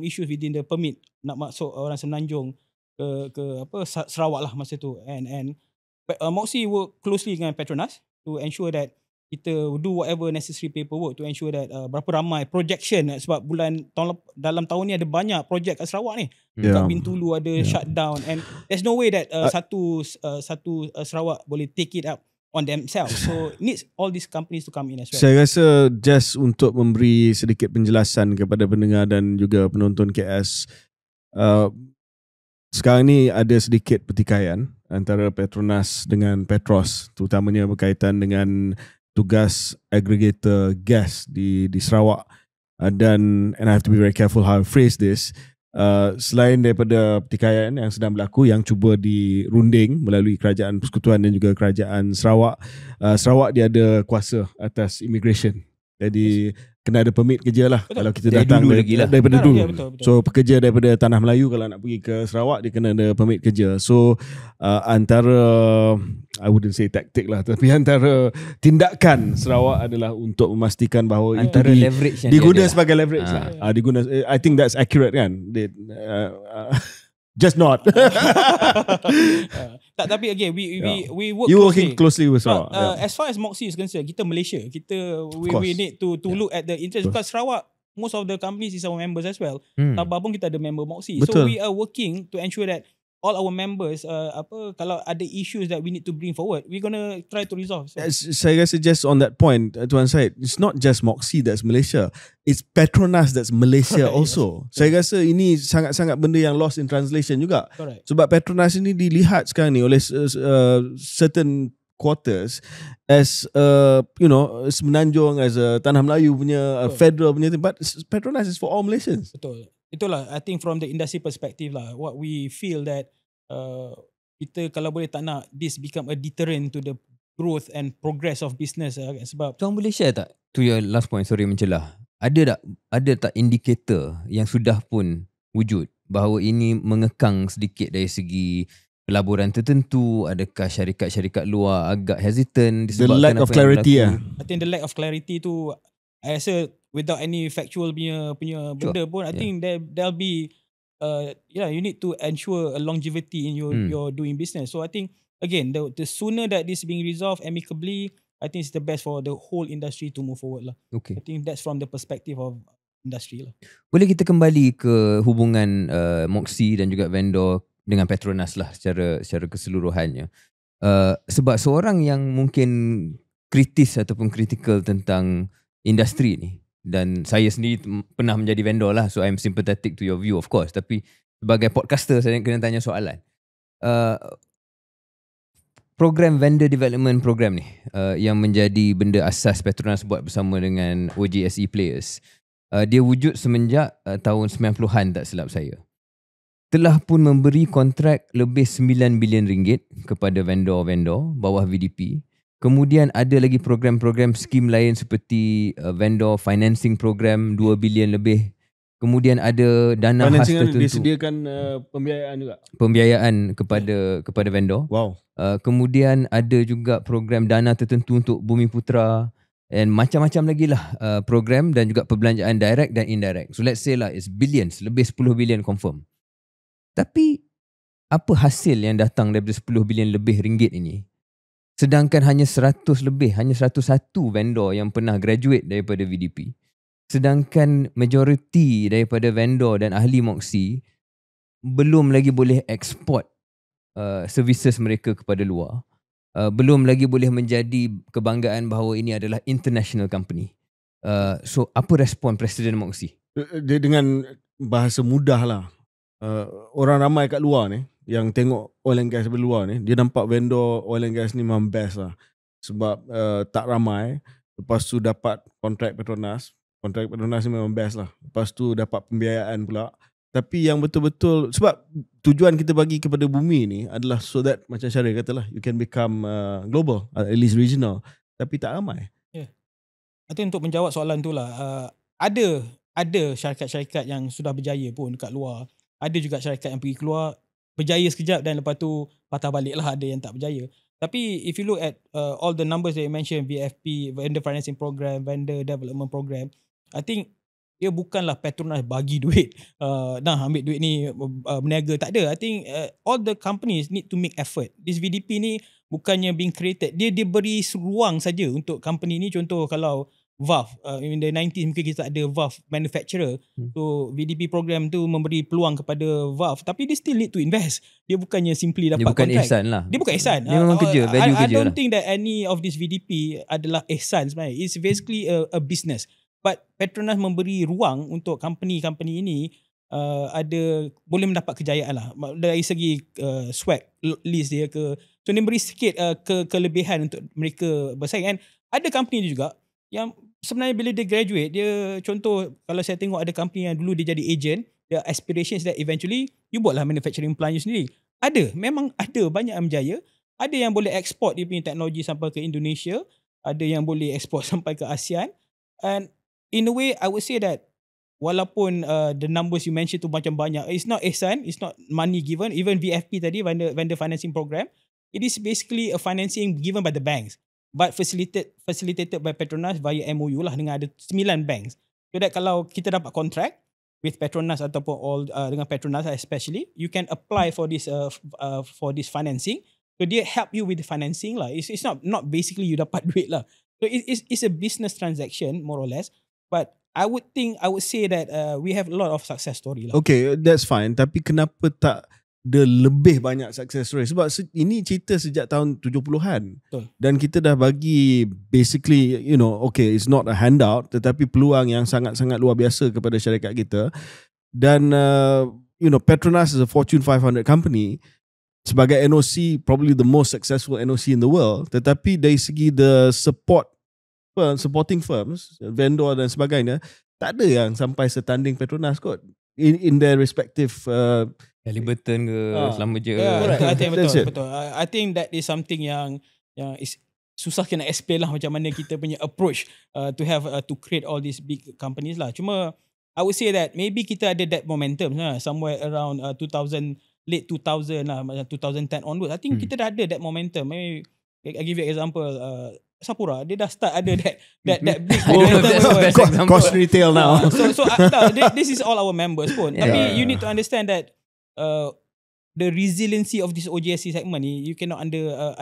issues within the permit nak masuk orang Semenanjung ke Sarawak lah masa tu, and Moxie work closely dengan Petronas to ensure that kita do whatever necessary paperwork to ensure that berapa ramai projection, sebab dalam tahun ni ada banyak projek kat Sarawak ni. Kat Bintulu ada shutdown, and there's no way that satu Sarawak boleh take it up on themselves. So needs all these companies to come in as well. Saya rasa just untuk memberi sedikit penjelasan kepada pendengar dan juga penonton KS, sekarang ni ada sedikit pertikaian antara Petronas dengan Petros, terutamanya berkaitan dengan tugas aggregator gas di Sarawak. And I have to be very careful how I phrase this. Selain daripada pertikaian yang sedang berlaku yang cuba dirunding melalui Kerajaan Persekutuan dan juga Kerajaan Sarawak, Sarawak dia ada kuasa atas immigration. Jadi kena ada permit kerja lah. Betul. Kalau kita Dari datang dulu lagi lah. daripada Betul, dulu. ya, betul. So pekerja daripada Tanah Melayu kalau nak pergi ke Sarawak dia kena ada permit kerja. So antara I wouldn't say taktik lah, tapi antara tindakan Sarawak adalah untuk memastikan bahawa Antara itu leverage yang diguna dia ada. sebagai leverage lah. Diguna, I think that's accurate kan. Just not. Tak, tapi again we work You closely. working closely with Sarawak. As far as Moxie is concerned, kita Malaysia, we course. need to look at the interest, because Sarawak, most of the companies is our members as well. Sabah pun kita ada member Moxie. So Betul. we are working to ensure that all our members kalau ada issues that we need to bring forward, we're gonna try to resolve. So, Saya rasa just on that point, Tuan Syed, it's not just Moxie that's Malaysia, it's Petronas that's Malaysia Correct, also. Saya rasa ini sangat-sangat benda yang lost in translation juga. correct. Sebab Petronas ini dilihat sekarang ni oleh certain quarters as Semenanjung, as a Tanah Melayu punya federal punya thing, but Petronas is for all Malaysians. Betul. Itulah, I think from the industry perspective lah, what we feel that kita kalau boleh tak nak this become a deterrent to the growth and progress of business sebab Tuan boleh share tak, to your last point, sorry mencelah, ada tak indikator yang sudah pun wujud bahawa ini mengekang sedikit dari segi pelaburan tertentu? Adakah syarikat-syarikat luar agak hesitant The disebabkan lack of apa yang clarity berlaku? I think the lack of clarity tu, I rasa without any factual punya benda pun, I think there'll be you need to ensure a longevity in your doing business. So I think again, the sooner that this being resolved amicably, I think it's the best for the whole industry to move forward lah. Okay. I think that's from the perspective of industry lah. Boleh kita kembali ke hubungan Moxie dan juga vendor dengan Petronas lah secara keseluruhannya. Sebab seorang yang mungkin kritis ataupun kritikal tentang industri ni, dan saya sendiri pernah menjadi vendor lah, so I'm sympathetic to your view of course, tapi sebagai podcaster saya kena tanya soalan. Program vendor development program ni yang menjadi benda asas Petronas buat bersama dengan OJSE players, dia wujud semenjak tahun 90-an tak silap saya. Telah pun memberi kontrak lebih 9 bilion ringgit kepada vendor-vendor bawah VDP. Kemudian ada lagi program-program skim lain seperti vendor financing program 2 bilion lebih. Kemudian ada dana khas Financing tertentu. disediakan pembiayaan juga. Pembiayaan kepada vendor. Wow. Kemudian ada juga program dana tertentu untuk Bumi Putra dan macam-macam lagi lah program dan juga perbelanjaan direct dan indirect. So let's say lah it's billions, lebih 10 bilion confirm. Tapi apa hasil yang datang daripada 10 bilion lebih ringgit ini? Sedangkan hanya 101 vendor yang pernah graduate daripada VDP. Sedangkan majoriti daripada vendor dan ahli Moxie belum lagi boleh eksport services mereka kepada luar. Belum lagi boleh menjadi kebanggaan bahawa ini adalah international company. So apa respon Presiden Moxie? Dia dengan bahasa mudah lah. Orang ramai kat luar ni yang tengok oil and gas dari luar ni, dia nampak vendor oil and gas ni memang best lah. Sebab tak ramai. Lepas tu dapat kontrak Petronas ni memang best lah. Lepas tu dapat pembiayaan pula. Tapi yang betul-betul, sebab tujuan kita bagi kepada bumi ni adalah so that, macam Syaril katalah, you can become global, at least regional. Tapi tak ramai. I think untuk menjawab soalan tu lah, ada syarikat-syarikat yang sudah berjaya pun kat luar. Ada juga syarikat yang pergi keluar, berjaya sekejap dan lepas tu patah balik lah, ada yang tak berjaya. Tapi if you look at all the numbers that you mentioned, VFP, Vendor Financing Program, Vendor Development Program, I think dia bukanlah Petronas bagi duit, ambil duit ni berniaga, tak ada. I think all the companies need to make effort. This VDP ni bukannya being created, dia beri ruang saja untuk company ni. Contoh kalau valve, in the 90s mungkin kita ada valve manufacturer. So VDP program tu memberi peluang kepada valve, tapi dia still need to invest. Dia bukannya simply dapat Dia bukan contract. ihsan lah. Dia bukan ihsan. Dia memang kerja, value I kerja don't lah. think that any of this VDP adalah ihsan sebenarnya. It's basically a business. But Petronas memberi ruang untuk company-company ini boleh mendapat kejayaan lah dari segi swag list dia ke. So dia beri sikit kelebihan untuk mereka bersaing. And ada company juga yang sebenarnya bila dia graduate, dia contoh kalau saya tengok ada company yang dulu dia jadi agent, their aspirations that eventually you buatlah manufacturing plant you sendiri. Memang ada banyak yang berjaya. Ada yang boleh export dia punya teknologi sampai ke Indonesia, ada yang boleh export sampai ke ASEAN. And in a way, I would say that walaupun the numbers you mentioned tu macam banyak, it's not ihsan, it's not money given. Even VFP tadi, vendor financing program, it is basically a financing given by the banks, but facilitated by Petronas via MOU lah dengan ada 9 banks. So that kalau kita dapat contract with Petronas ataupun all dengan Petronas especially, you can apply for this financing. So dia help you with the financing lah. It's not basically you dapat duit lah. So it's a business transaction more or less. But I would say that we have a lot of success story lah. Okay, that's fine. Tapi kenapa tak ada lebih banyak success story? Sebab ini cerita sejak tahun 70-an. Betul. Dan kita dah bagi basically, okay, it's not a handout, tetapi peluang yang sangat-sangat luar biasa kepada syarikat kita. Dan, Petronas is a Fortune 500 company. Sebagai NOC, probably the most successful NOC in the world. Tetapi dari segi the supporting firms, vendor dan sebagainya, tak ada yang sampai setanding Petronas kot. In their respective Halliburton ke selama je. I think betul. I think that is something yang is susah kena explain lah macam mana kita punya approach to create all these big companies lah. Cuma I would say that maybe kita ada that momentum somewhere around late 2000 lah, 2010 onwards. I think kita dah ada that momentum. Maybe I give you an example. Sapura, dia dah start ada that big cost retail now. So this is all our members pun. Tapi you need to understand that the resiliency of this OJSC segment ni you cannot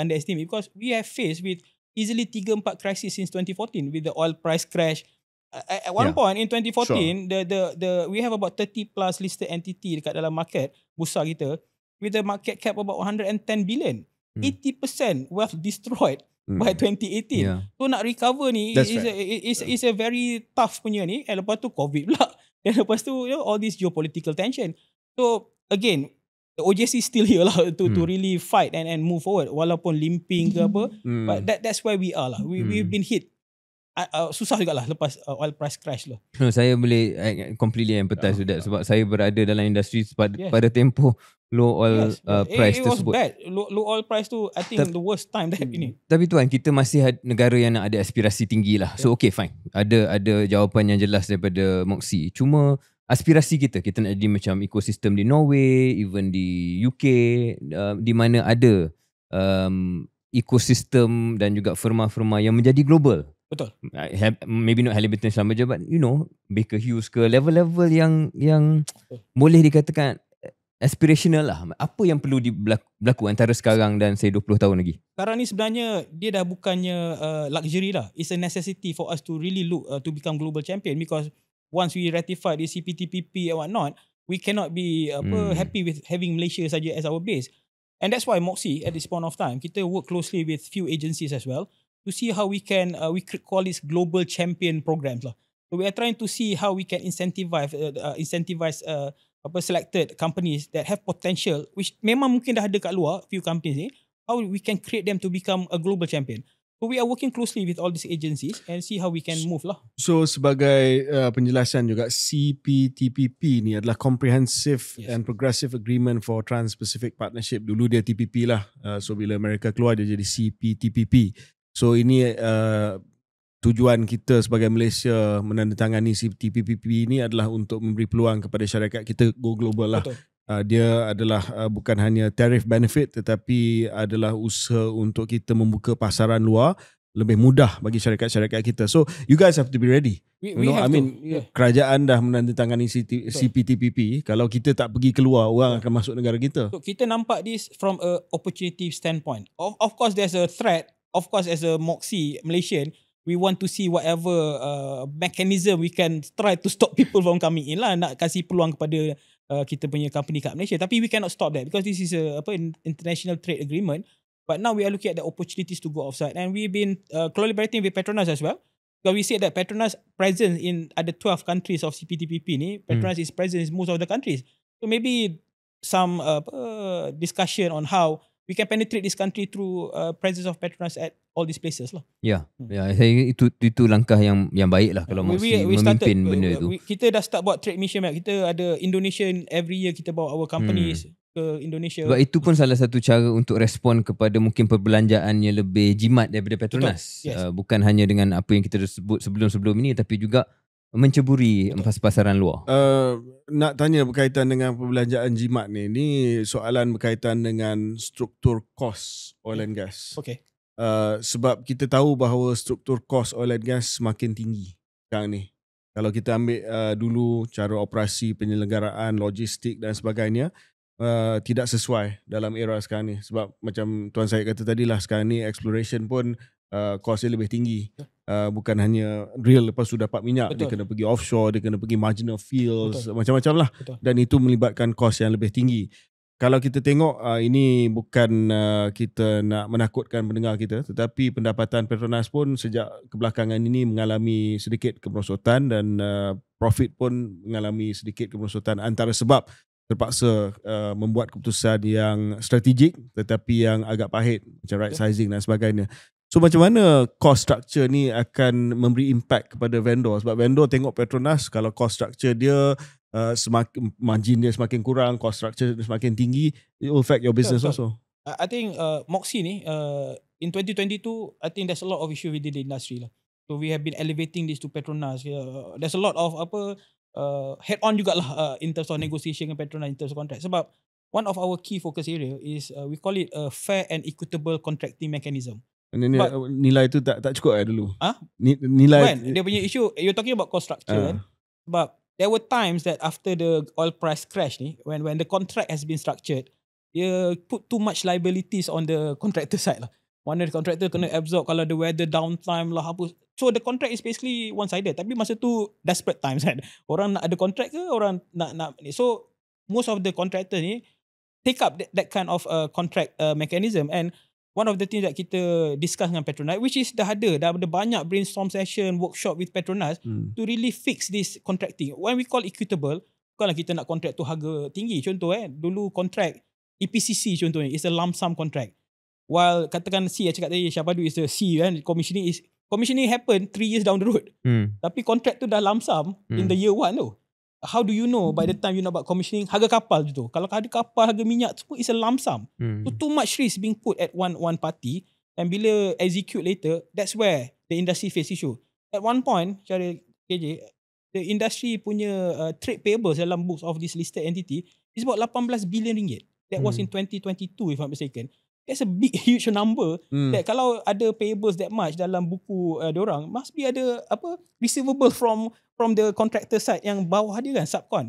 underestimate, because we have faced with easily 3-4 crisis since 2014 with the oil price crash. At one point in 2014, the we have about 30 plus listed entity dekat dalam market bursa kita with a market cap about 110 billion. 80% wealth destroyed by 2018. So nak recover ni is a very tough punya ni. And lepas tu COVID pula. Dan lepas tu all this geopolitical tension. So again, the OJC is still here lah to really fight and move forward walaupun limping ke apa. But that's where we are lah. We've been hit. Susah jugalah lepas oil price crash lah. No, saya boleh completely empathize with that sebab saya berada dalam industri pada tempoh low oil price tersebut. It was bad. Low oil price tu I think the worst time that happening. Tapi tuan, kita masih negara yang nak ada aspirasi tinggi lah. So okay, fine. Ada jawapan yang jelas daripada Moxie. Cuma aspirasi kita nak jadi macam ekosistem di Norway, even di UK, di mana ada ekosistem dan juga firma-firma yang menjadi global. Betul. Maybe not Halliburton selama je, but Baker Hughes ke level-level yang boleh dikatakan aspirational lah. Apa yang perlu berlaku antara sekarang dan say 20 tahun lagi? Sekarang ni sebenarnya dia dah bukannya luxury lah. It's a necessity for us to really look to become global champion, because once we ratify the CPTPP and whatnot, we cannot be happy with having Malaysia saja as our base. And that's why Moxie at this point of time, kita work closely with few agencies as well to see how we can we call this global champion programs lah. So we are trying to see how we can incentivize selected companies that have potential, which memang mungkin dah ada kat luar, few companies ni, how we can create them to become a global champion. So we are working closely with all these agencies and see how we can move lah. So sebagai penjelasan juga, CPTPP ni adalah Comprehensive and Progressive Agreement for Trans-Pacific Partnership. Dulu dia TPP lah. So bila Amerika keluar dia jadi CPTPP. So ini tujuan kita sebagai Malaysia menandatangani CPTPP ini adalah untuk memberi peluang kepada syarikat kita go global lah. Dia adalah bukan hanya tariff benefit, tetapi adalah usaha untuk kita membuka pasaran luar lebih mudah bagi syarikat-syarikat kita. So you guys have to be ready. Kerajaan dah menandatangani CPTPP. Kalau kita tak pergi keluar, orang akan masuk negara kita. So kita nampak this from a opportunity standpoint. Of course there's a threat. Of course, as a Moxie Malaysian, we want to see whatever mechanism we can try to stop people from coming in lah. Nak kasih peluang kepada kita punya company kat Malaysia. Tapi we cannot stop that because this is a international trade agreement. But now we are looking at the opportunities to go outside. And we've been collaborating with Petronas as well. Because we said that Petronas presence in other 12 countries of CPTPP ni, Petronas is present in most of the countries. So maybe some discussion on how we can penetrate this country through presence of Petronas at all these places lah. Saya itu langkah yang baik lah kalau Moxie memimpin benda itu. Kita dah start buat trade mission. Kita ada Indonesian every year, kita bawa our companies ke Indonesia. Sebab itu pun salah satu cara untuk respon kepada mungkin perbelanjaan yang lebih jimat daripada Petronas. Bukan hanya dengan apa yang kita sebut sebelum-sebelum ini, tapi juga menceburi Betul. pasaran luar. Nak tanya berkaitan dengan perbelanjaan jimat ni. Ni soalan berkaitan dengan struktur kos oil and gas. Okay. Sebab kita tahu bahawa struktur kos oil and gas semakin tinggi sekarang ni. Kalau kita ambil dulu cara operasi penyelenggaraan, logistik dan sebagainya, tidak sesuai dalam era sekarang ni. Sebab macam Tuan Syed kata tadi lah, sekarang ni exploration pun kosnya lebih tinggi. Bukan hanya drill lepas tu dapat minyak. Betul. Dia kena pergi offshore, dia kena pergi marginal fields, Betul. macam-macam lah. Betul. Dan itu melibatkan kos yang lebih tinggi. Kalau kita tengok, ini bukan kita nak menakutkan pendengar kita, tetapi pendapatan Petronas pun sejak kebelakangan ini mengalami sedikit kemerosotan dan profit pun mengalami sedikit kemerosotan, antara sebab terpaksa membuat keputusan yang strategik tetapi yang agak pahit, macam right sizing dan sebagainya. So macam mana cost structure ni akan memberi impact kepada vendor? Sebab vendor tengok Petronas, kalau cost structure dia semakin, margin dia semakin kurang, cost structure dia semakin tinggi, it will affect your business also. I think Moxie ni in 2022, I think there's a lot of issue within the industry lah. So we have been elevating this to Petronas. There's a lot of head on jugalah in terms of negotiation dengan Petronas in terms of contract. Sebab one of our key focus area is we call it a fair and equitable contracting mechanism. Nilai tu tak cukup dulu. Nilai dia punya issue, you're talking about cost structure kan. Sebab there were times that after the oil price crash ni, when the contract has been structured, dia put too much liabilities on the contractor side lah. Mana the contractor kena absorb kalau the weather downtime lah apa. So the contract is basically one-sided. Tapi masa tu desperate times kan. Orang nak ada contract ke, orang nak ni. So most of the contractors ni take up that kind of contract mechanism. And one of the things that kita discuss dengan Petronas, which is dah ada banyak brainstorm session, workshop with Petronas to really fix this contracting. When we call equitable, bukanlah kita nak contract tu harga tinggi. Contoh dulu contract EPCC contohnya, is a lump sum contract. While katakan C, saya cakap tadi, Syahbadu is the C kan, commissioning happen 3 years down the road. Tapi contract tu dah lump sum in the year 1 tu. How do you know by the time you know about commissioning, harga kapal tu? Kalau harga kapal, harga minyak tu is a lump sum. So too much risk being put at one party, and bila execute later, that's where the industry face issue. At one point, cara KJ, the industry punya trade payables dalam books of this listed entity is about 18 billion ringgit. That was in 2022 if I'm mistaken. That's a big huge number. That kalau ada payables that much dalam buku diorang, must be ada receivable from the contractor side yang bawah dia kan, subcon.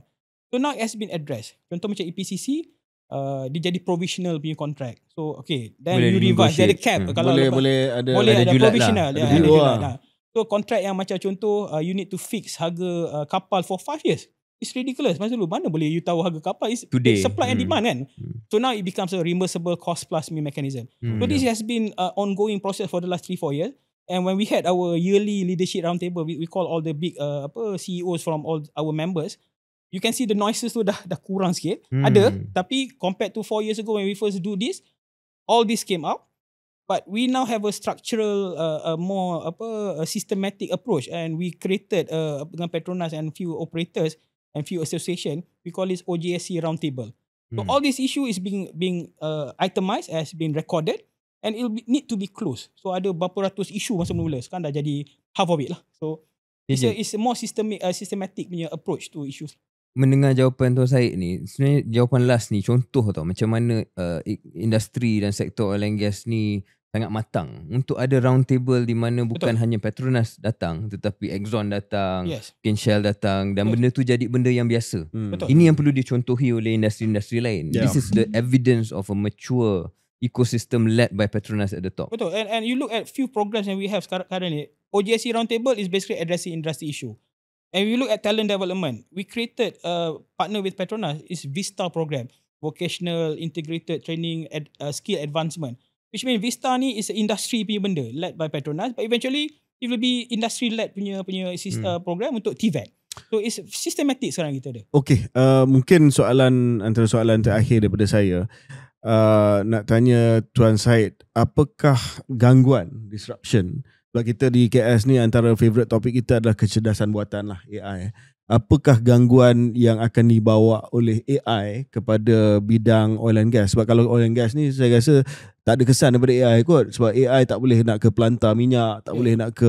So now it has been addressed. Contoh macam EPCC, dia jadi provisional punya contract. So okay, then boleh you revise, dia ada cap. Kalau boleh ada provisional lah. ada julat. So contract yang macam contoh you need to fix harga kapal for 5 years. It's ridiculous. Masa dulu mana boleh you tahu harga kapal is today, supply and demand kan. So now it becomes a reimbursable cost plus mechanism. So this has been an ongoing process for the last 3-4 years. And when we had our yearly leadership roundtable, we call all the big CEOs from all our members. You can see the noises tu dah kurang sikit. Ada, tapi compared to 4 years ago when we first do this, all this came out. But we now have a structural, more a systematic approach, and we created dengan Petronas and few operators and few association. We call this OJSC roundtable. So all this issue is being itemized, as being recorded, and it will need to be closed. So ada berapa ratus isu masa mula, sekarang dah jadi half of it lah. So it's a more systematic punya approach to issues. Mendengar jawapan Tuan Syed ni, sebenarnya jawapan last ni contoh tau macam mana industri dan sektor oil and gas ni sangat matang untuk ada round table di mana bukan hanya Petronas datang, tetapi Exxon datang, Shell datang, dan benda tu jadi benda yang biasa. Ini yang perlu dicontohi oleh industri-industri lain. This is the evidence of a mature ecosystem led by Petronas at the top. Betul. And you look at few programs yang we have currently. OJSC Roundtable is basically addressing industry issue. And we look at talent development. We created a partner with Petronas, is Vista program, vocational integrated training skill advancement. Which means Vista ni is industry punya benda led by Petronas, but eventually it will be industry led punya program untuk TVET. So it's systematic sekarang kita ada. Okay, mungkin antara soalan terakhir daripada saya, nak tanya Tuan Syed, apakah gangguan, disruption? Sebab kita di KS ni antara favourite topik kita adalah kecerdasan buatan lah, AI. Apakah gangguan yang akan dibawa oleh AI kepada bidang oil and gas? Sebab kalau oil and gas ni saya rasa tak ada kesan daripada AI kot, sebab AI tak boleh nak ke pelantar minyak, tak boleh nak ke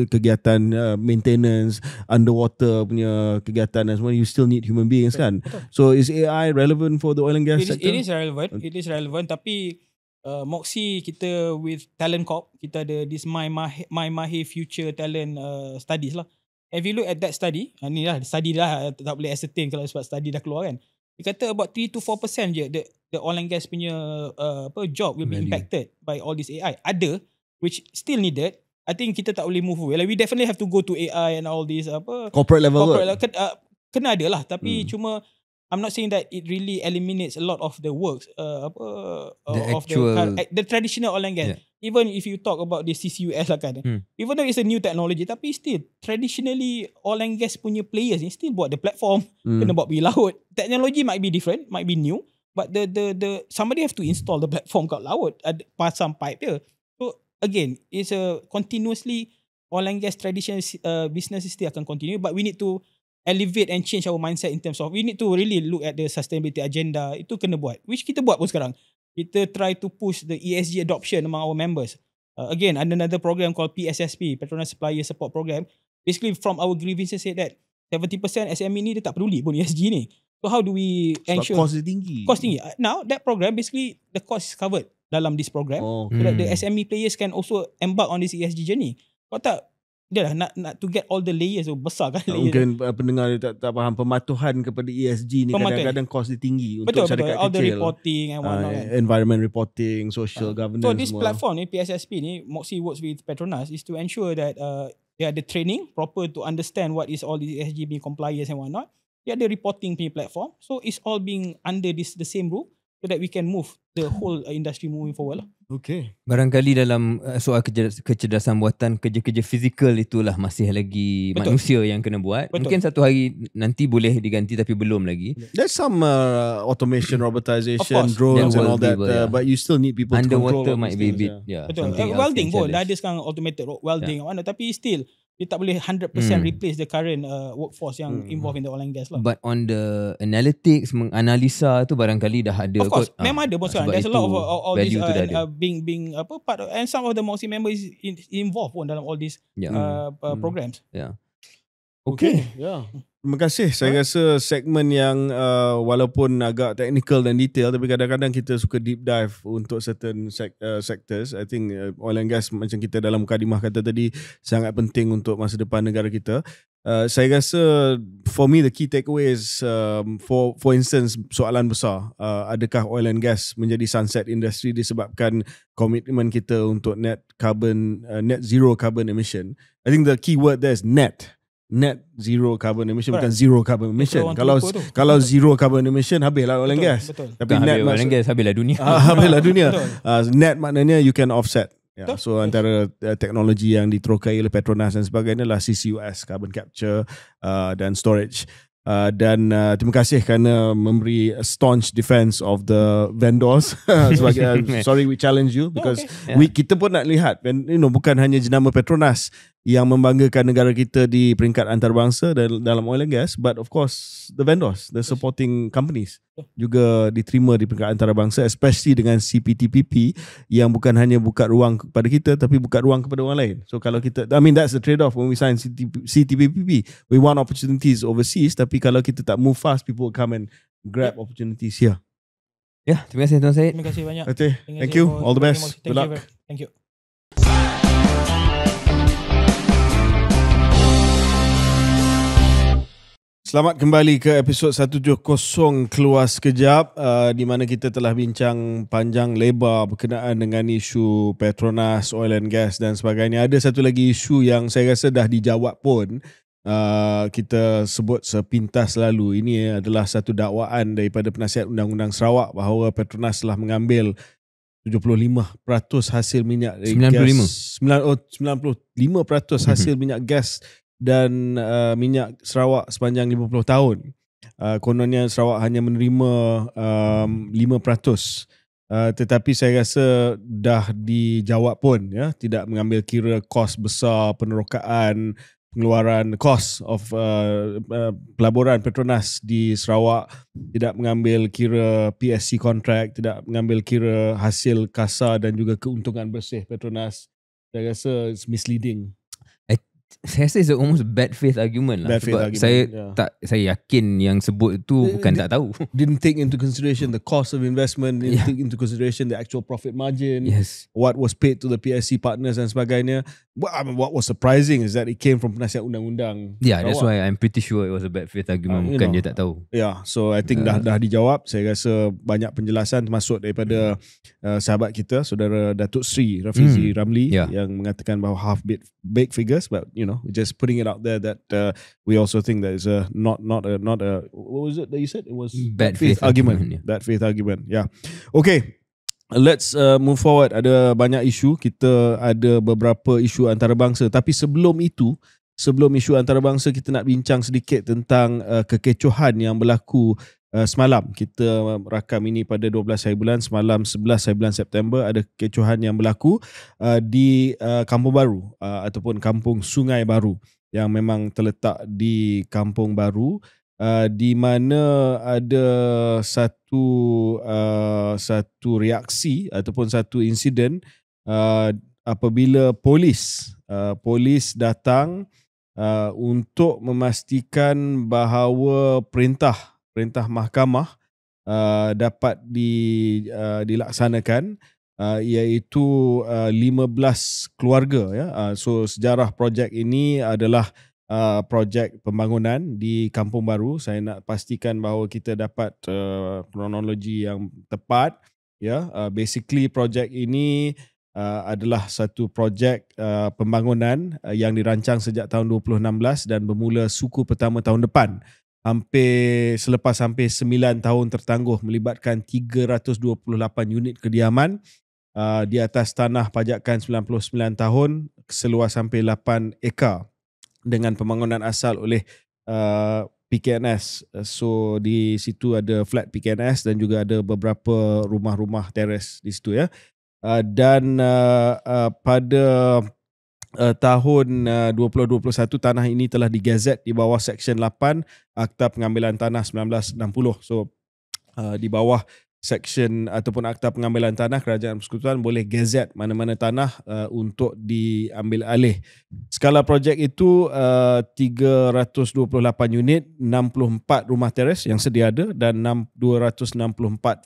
kegiatan maintenance, underwater punya kegiatan dan semua. You still need human beings kan. So is AI relevant for the oil and gas sector? It is relevant. It is relevant. Tapi Moxie kita with Talent Corp, kita ada this My Mahir Future Talent Studies lah. If you look at that study, ni lah study lah, tak boleh ascertain kalau sebab study dah keluar kan. Dia kata about 3-4% je the oil and gas punya job will be impacted by all this AI. Ada which still needed. I think kita tak boleh move away. Like we definitely have to go to AI and all this corporate level. Kena ada lah, tapi cuma I'm not saying that it really eliminates a lot of the works the traditional oil and gas. Yeah. Even if you talk about the CCUS lah kan, even though it's a new technology, tapi still traditionally oil and gas punya players ni still buat the platform, kena buat pergi laut. Technology might be different, might be new, but the somebody have to install the platform kat laut, pasang pipe dia. So again, it's a continuously oil and gas traditional business still akan continue, but we need to elevate and change our mindset in terms of we need to really look at the sustainability agenda. Itu kena buat, which kita buat pun sekarang. Kita try to push the ESG adoption among our members. Again, under another program called PSSP, Petronas Supplier Support Program. Basically from our grievances said that 70% SME ni dia tak peduli pun ESG ni. So how do we ensure cost tinggi? Cost tinggi. Now that program basically the cost is covered dalam this program, so that the SME players can also embark on this ESG journey. Kalau tak, dia lah nak to get all the layers besar kan. Mungkin pendengar tak faham pematuhan kepada ESG ni kadang-kadang cost dia tinggi untuk syarikat kecil. All the reporting and whatnot kan. Environment reporting, social governance. So this semua. platform ni, PSSP ni, Moxie works with Petronas is to ensure that they ada training proper to understand what is all the ESG being compliance and whatnot. Dia ada reporting punya platform. So it's all being under the same roof, so that we can move the whole industry moving forward lah. Okay. Barangkali dalam soal kecerdasan buatan, kerja-kerja fizikal itulah masih lagi manusia yang kena buat. Mungkin satu hari nanti boleh diganti tapi belum lagi. There's some automation, robotization, drones and all that, but you still need people underwater to control. Might be a bit, betul. Welding pun dah ada sekarang automated welding mana, tapi still dia tak boleh 100% replace the current workforce yang involved in the oil and gas lah. But on the analytics, menganalisa tu barangkali dah ada. Of course, memang ada pun sekarang. There's a lot of all these being part of, and some of the Moxie members is involved pun dalam all these programs. Yeah. Okay. Yeah. Terima kasih. Saya rasa segmen yang walaupun agak technical dan detail, tapi kadang-kadang kita suka deep dive untuk certain sectors. I think oil and gas macam kita dalam mukadimah kata tadi sangat penting untuk masa depan negara kita. Saya rasa for me the key takeaway is for instance soalan besar, adakah oil and gas menjadi sunset industry disebabkan komitmen kita untuk net zero carbon emission. I think the key word there is net zero carbon emission, bukan zero carbon emission. Kalau zero carbon emission habislah oil and gas. Tapi net oil and gas habislah dunia. Habislah dunia. Net maknanya you can offset. So antara teknologi yang diterokai oleh Petronas dan sebagainya adalah CCUS, carbon capture dan storage. Dan terima kasih kerana memberi a staunch defense of the vendors. Sorry we challenge you because kita pun nak lihat, bukan hanya jenama Petronas yang membanggakan negara kita di peringkat antarabangsa dalam oil and gas, but of course the vendors, the supporting companies juga diterima di peringkat antarabangsa, especially dengan CPTPP yang bukan hanya buka ruang kepada kita tapi buka ruang kepada orang lain. So kalau kita, that's the trade off when we sign CTPPP. We want opportunities overseas, tapi kalau kita tak move fast, people will come and grab opportunities here. Ya, terima kasih Tuan Syed. Terima kasih banyak. Okay, thank you. All the best. Good luck. Thank you. Selamat kembali ke episod 170 Keluar Sekejap, di mana kita telah bincang panjang lebar berkenaan dengan isu Petronas, oil and gas dan sebagainya. Ada satu lagi isu yang saya rasa dah dijawab pun, kita sebut sepintas lalu. Ini adalah satu dakwaan daripada Penasihat Undang-Undang Sarawak bahawa Petronas telah mengambil 75% hasil minyak 95% hasil minyak gas dan minyak Sarawak sepanjang 50 tahun. Kononnya Sarawak hanya menerima 5%. Tetapi saya rasa dah dijawab pun, tidak mengambil kira kos besar penerokaan pengeluaran cost of pelaburan Petronas di Sarawak, tidak mengambil kira PSC contract, tidak mengambil kira hasil kasar dan juga keuntungan bersih Petronas. Saya rasa it's misleading. Saya rasa it's almost bad faith argument lah. Bad faith Sebab argument, saya yakin yang sebut tu bukan tak tahu. Didn't take into consideration the cost of investment, didn't take into consideration the actual profit margin, Yes. what was paid to the PSC partners dan sebagainya. What was surprising is that it came from penasihat undang-undang. Yeah, that's Sarawak. why I'm pretty sure it was a bad faith argument. You Bukan know. dia tak tahu. Yeah, so I think dah dijawab. Saya rasa banyak penjelasan termasuk daripada sahabat kita, saudara Datuk Sri Rafizi Ramli, yang mengatakan bahawa half-baked figures, but you know, just putting it out there that we also think that is not a what was it that you said? It was Bad faith argument. Bad faith argument. Yeah. Okay. Let's move forward. Ada banyak isu. Kita ada beberapa isu antarabangsa. Tapi sebelum isu antarabangsa, kita nak bincang sedikit tentang kekecohan yang berlaku semalam. Kita rakam ini pada 12 hari bulan. Semalam 11 hari bulan September ada kekecohan yang berlaku di Kampung Baru ataupun Kampung Sungai Baru, yang memang terletak di Kampung Baru, di mana ada satu reaksi ataupun satu insiden apabila polis datang untuk memastikan bahawa perintah mahkamah dapat dilaksanakan, iaitu 15 keluarga, ya. So sejarah projek ini adalah projek pembangunan di Kampung Baru. Saya nak pastikan bahawa kita dapat kronologi yang tepat, ya. Basically projek ini adalah satu projek pembangunan yang dirancang sejak tahun 2016 dan bermula suku pertama tahun depan. Selepas hampir 9 tahun tertangguh, melibatkan 328 unit kediaman di atas tanah pajakan 99 tahun seluas hampir 8 ekar, dengan pembangunan asal oleh PKNS. So di situ ada flat PKNS dan juga ada beberapa rumah-rumah teres di situ, ya. Dan pada tahun 2021 tanah ini telah digazet di bawah Seksyen 8 Akta Pengambilan Tanah 1960. So di bawah Seksyen ataupun Akta Pengambilan Tanah, Kerajaan Persekutuan boleh gazet mana-mana tanah untuk diambil alih. Skala projek itu 328 unit, 64 rumah teres yang sedia ada dan 264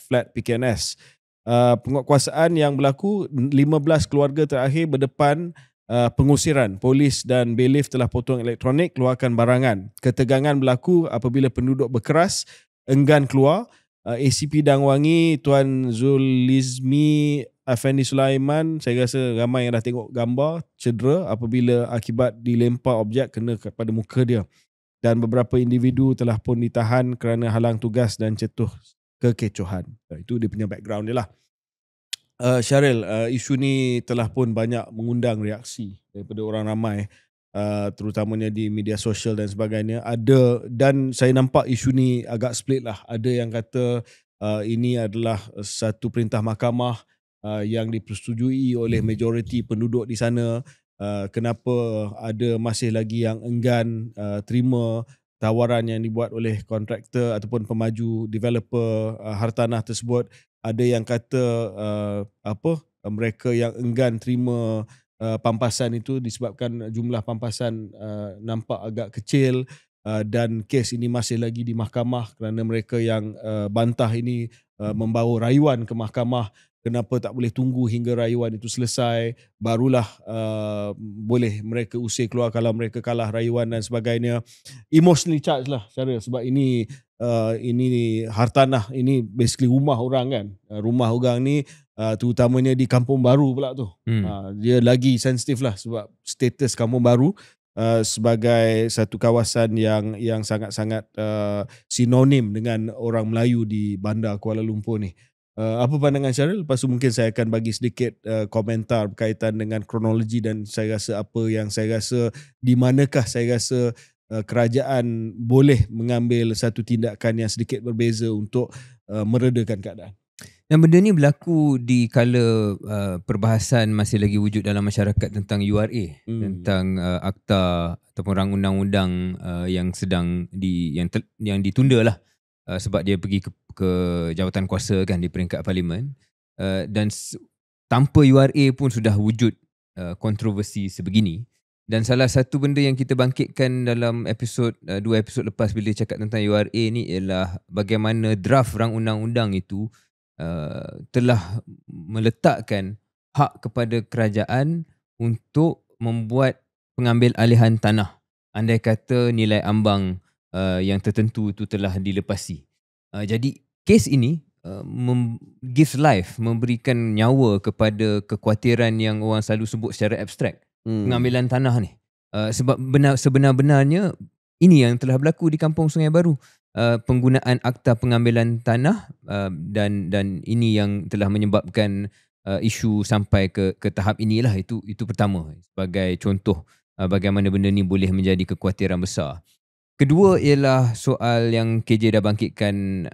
flat PKNS. Penguatkuasaan yang berlaku, 15 keluarga terakhir berdepan pengusiran. Polis dan bailiff telah potong elektronik, keluarkan barangan. Ketegangan berlaku apabila penduduk berkeras, enggan keluar. ACP Dangwangi Tuan Zulizmi Afendi Sulaiman, saya rasa ramai yang dah tengok gambar, cedera apabila akibat dilempar objek kena kepada muka dia, dan beberapa individu telah pun ditahan kerana halang tugas dan cetuh kekecohan. Itu dia punya background dia lah. Syaril, isu ni telah pun banyak mengundang reaksi daripada orang ramai, terutamanya di media sosial dan sebagainya. Dan saya nampak isu ni agak split lah. Ada yang kata ini adalah satu perintah mahkamah yang dipersetujui oleh majoriti penduduk di sana. Kenapa ada masih lagi yang enggan terima tawaran yang dibuat oleh kontraktor ataupun pemaju developer hartanah tersebut. Ada yang kata mereka yang enggan terima pampasan itu disebabkan jumlah pampasan nampak agak kecil, dan kes ini masih lagi di mahkamah kerana mereka yang bantah ini membawa rayuan ke mahkamah. Kenapa tak boleh tunggu hingga rayuan itu selesai, barulah boleh mereka usir keluar kalau mereka kalah rayuan dan sebagainya. Emotionally charged lah, Syaril, sebab ini hartanah, ini basically rumah orang kan. Rumah orang ni terutamanya di Kampung Baru pula tu. Dia lagi sensitif lah sebab status Kampung Baru sebagai satu kawasan yang sangat-sangat sinonim dengan orang Melayu di bandar Kuala Lumpur ni. Apa pandangan Syaril? Lepas tu mungkin saya akan bagi sedikit komentar berkaitan dengan kronologi dan saya rasa apa yang saya rasa, di manakah saya rasa kerajaan boleh mengambil satu tindakan yang sedikit berbeza untuk meredakan keadaan. Dan benda ni berlaku di kala perbahasan masih lagi wujud dalam masyarakat tentang URA, tentang akta ataupun rang undang-undang yang sedang yang ditunda lah sebab dia pergi ke jawatan kuasa kan di peringkat parlimen, dan tanpa URA pun sudah wujud kontroversi sebegini. Dan salah satu benda yang kita bangkitkan dalam dua episod lepas bila cakap tentang URA ni ialah bagaimana draft rang undang-undang itu telah meletakkan hak kepada kerajaan untuk membuat pengambil alihan tanah andai kata nilai ambang yang tertentu itu telah dilepasi. Jadi kes ini gives life, memberikan nyawa kepada kekhawatiran yang orang selalu sebut secara abstrak, pengambilan tanah ni. Sebab sebenar-benarnya ini yang telah berlaku di Kampung Sungai Baru. Penggunaan akta pengambilan tanah dan ini yang telah menyebabkan isu sampai ke tahap inilah. Itu pertama sebagai contoh bagaimana benda ni boleh menjadi kekhawatiran besar. Kedua ialah soal yang KJ dah bangkitkan,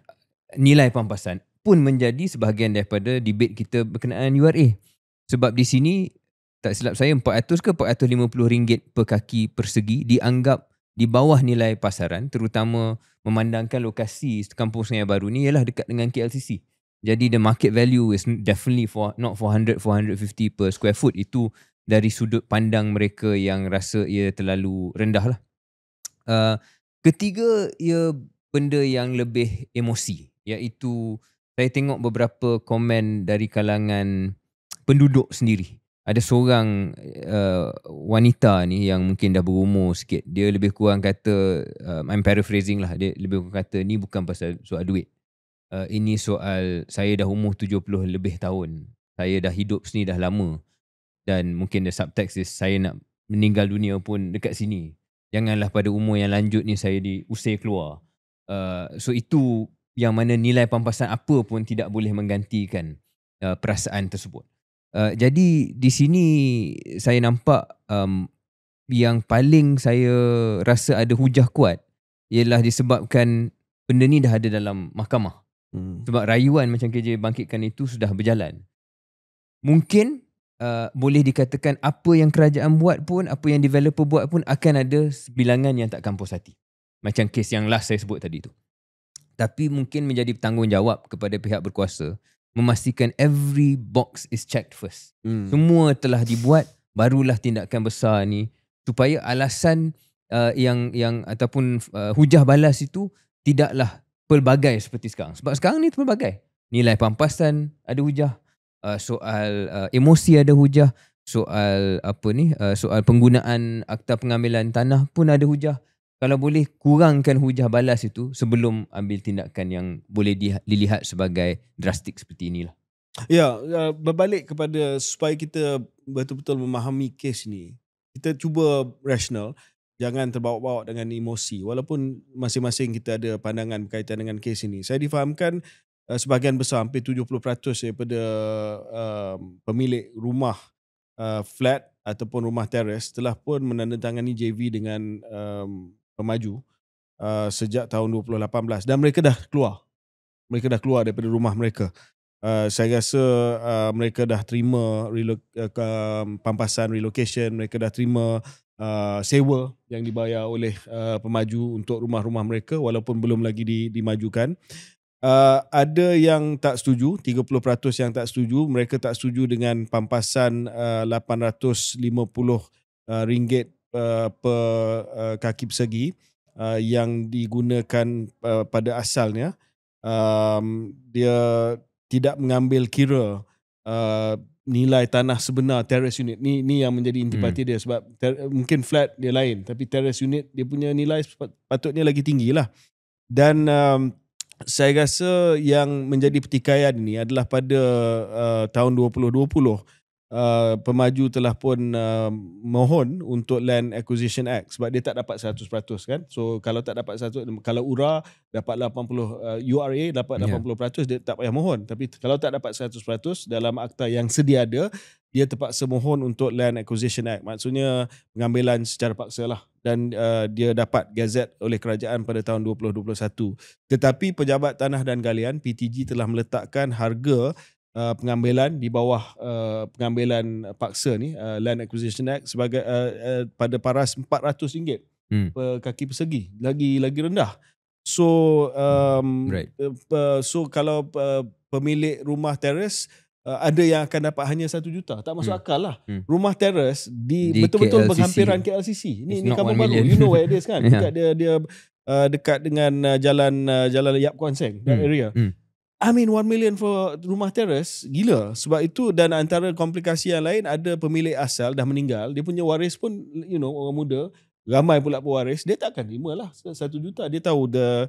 nilai pampasan pun menjadi sebahagian daripada debate kita berkenaan URA. Sebab di sini tak silap saya 400 ke 450 ringgit per kaki persegi dianggap di bawah nilai pasaran, terutama memandangkan lokasi Kampung Sungai Baru ni ialah dekat dengan KLCC. Jadi the market value is definitely not 400-450 per square foot. Itu dari sudut pandang mereka yang rasa ia terlalu rendah lah. Ketiga, ia benda yang lebih emosi, iaitu saya tengok beberapa komen dari kalangan penduduk sendiri. Ada seorang wanita ni yang mungkin dah berumur sikit. Dia lebih kurang kata, I'm paraphrasing lah, dia lebih kurang kata ni bukan pasal soal duit. Ini soal saya dah umur 70 lebih tahun. Saya dah hidup sini dah lama. Dan mungkin the subtext is saya nak meninggal dunia pun dekat sini. Janganlah pada umur yang lanjut ni saya diusir keluar. So itu yang mana nilai pampasan apa pun tidak boleh menggantikan perasaan tersebut. Jadi di sini saya nampak yang paling saya rasa ada hujah kuat ialah disebabkan benda ni dah ada dalam mahkamah. Sebab rayuan macam KJ bangkitkan itu sudah berjalan. Mungkin boleh dikatakan apa yang kerajaan buat pun, apa yang developer buat pun akan ada bilangan yang takkan puas hati. Macam kes yang last saya sebut tadi tu. Tapi mungkin menjadi tanggungjawab kepada pihak berkuasa memastikan every box is checked first. Semua telah dibuat, barulah tindakan besar ni supaya alasan yang ataupun hujah balas itu tidaklah pelbagai seperti sekarang. Sebab sekarang ni pelbagai. Nilai pampasan ada hujah, soal emosi ada hujah, soal soal penggunaan akta pengambilan tanah pun ada hujah. Kalau boleh kurangkan hujah balas itu sebelum ambil tindakan yang boleh dilihat sebagai drastik seperti inilah. Ya, berbalik kepada supaya kita betul-betul memahami kes ni, kita cuba rasional, jangan terbawa-bawa dengan emosi. Walaupun masing-masing kita ada pandangan berkaitan dengan kes ini. Saya difahamkan sebahagian besar, hampir 70% daripada pemilik rumah flat ataupun rumah teres telah pun menandatangani JV dengan pemaju sejak tahun 2018 dan mereka dah keluar daripada rumah mereka. Saya rasa mereka dah terima pampasan relocation, mereka dah terima sewa yang dibayar oleh pemaju untuk rumah-rumah mereka walaupun belum lagi dimajukan. Ada yang tak setuju, 30% yang tak setuju. Mereka tak setuju dengan pampasan RM850 per kaki persegi yang digunakan pada asalnya. Dia tidak mengambil kira nilai tanah sebenar terrace unit. Ni yang menjadi intipati dia sebab mungkin flat dia lain tapi terrace unit dia punya nilai patutnya lagi tinggi lah. Dan saya rasa yang menjadi pertikaian ini adalah pada tahun 2020 pemaju telah pun mohon untuk Land Acquisition Act sebab dia tak dapat 100% kan. So kalau tak dapat 100%, kalau URA dapat 80%, URA dapat 80%, dia tak payah mohon. Tapi kalau tak dapat 100% dalam akta yang sedia ada, dia terpaksa mohon untuk Land Acquisition Act. Maksudnya pengambilan secara paksa lah dan dia dapat gazet oleh kerajaan pada tahun 2021. Tetapi Pejabat Tanah dan Galian PTG telah meletakkan harga pengambilan di bawah pengambilan paksa ni, Land Acquisition Act, sebagai pada paras RM400 per kaki persegi, lagi rendah. So Right. so kalau pemilik rumah teres ada yang akan dapat hanya 1 juta. Tak masuk akal lah. Rumah teres di betul-betul KLCC. berhampiran KLCC. It's Ni not Kampung 1 Baru. million. You know where it is kan? Yeah. Dia dekat dengan jalan Yap Kuan Seng, that area. I mean 1 million for rumah teres, gila. Sebab itu, dan antara komplikasi yang lain, ada pemilik asal dah meninggal, dia punya waris pun, you know, orang muda, ramai pula pewaris, dia tak akan terima lah 1 juta. Dia tahu the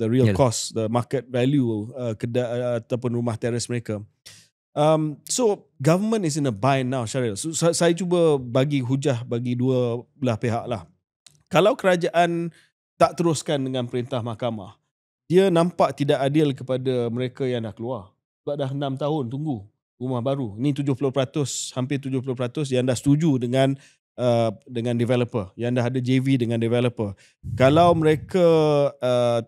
real cost, the market value kedai ataupun rumah teres mereka. So government is in a bind now, Syaril. So, saya cuba bagi hujah bagi dua belah pihak lah. Kalau kerajaan tak teruskan dengan perintah mahkamah, dia nampak tidak adil kepada mereka yang dah keluar. Sebab dah 6 tahun tunggu rumah baru. Ni 70%, hampir 70% yang dah setuju dengan developer, yang dah ada JV dengan developer. Kalau mereka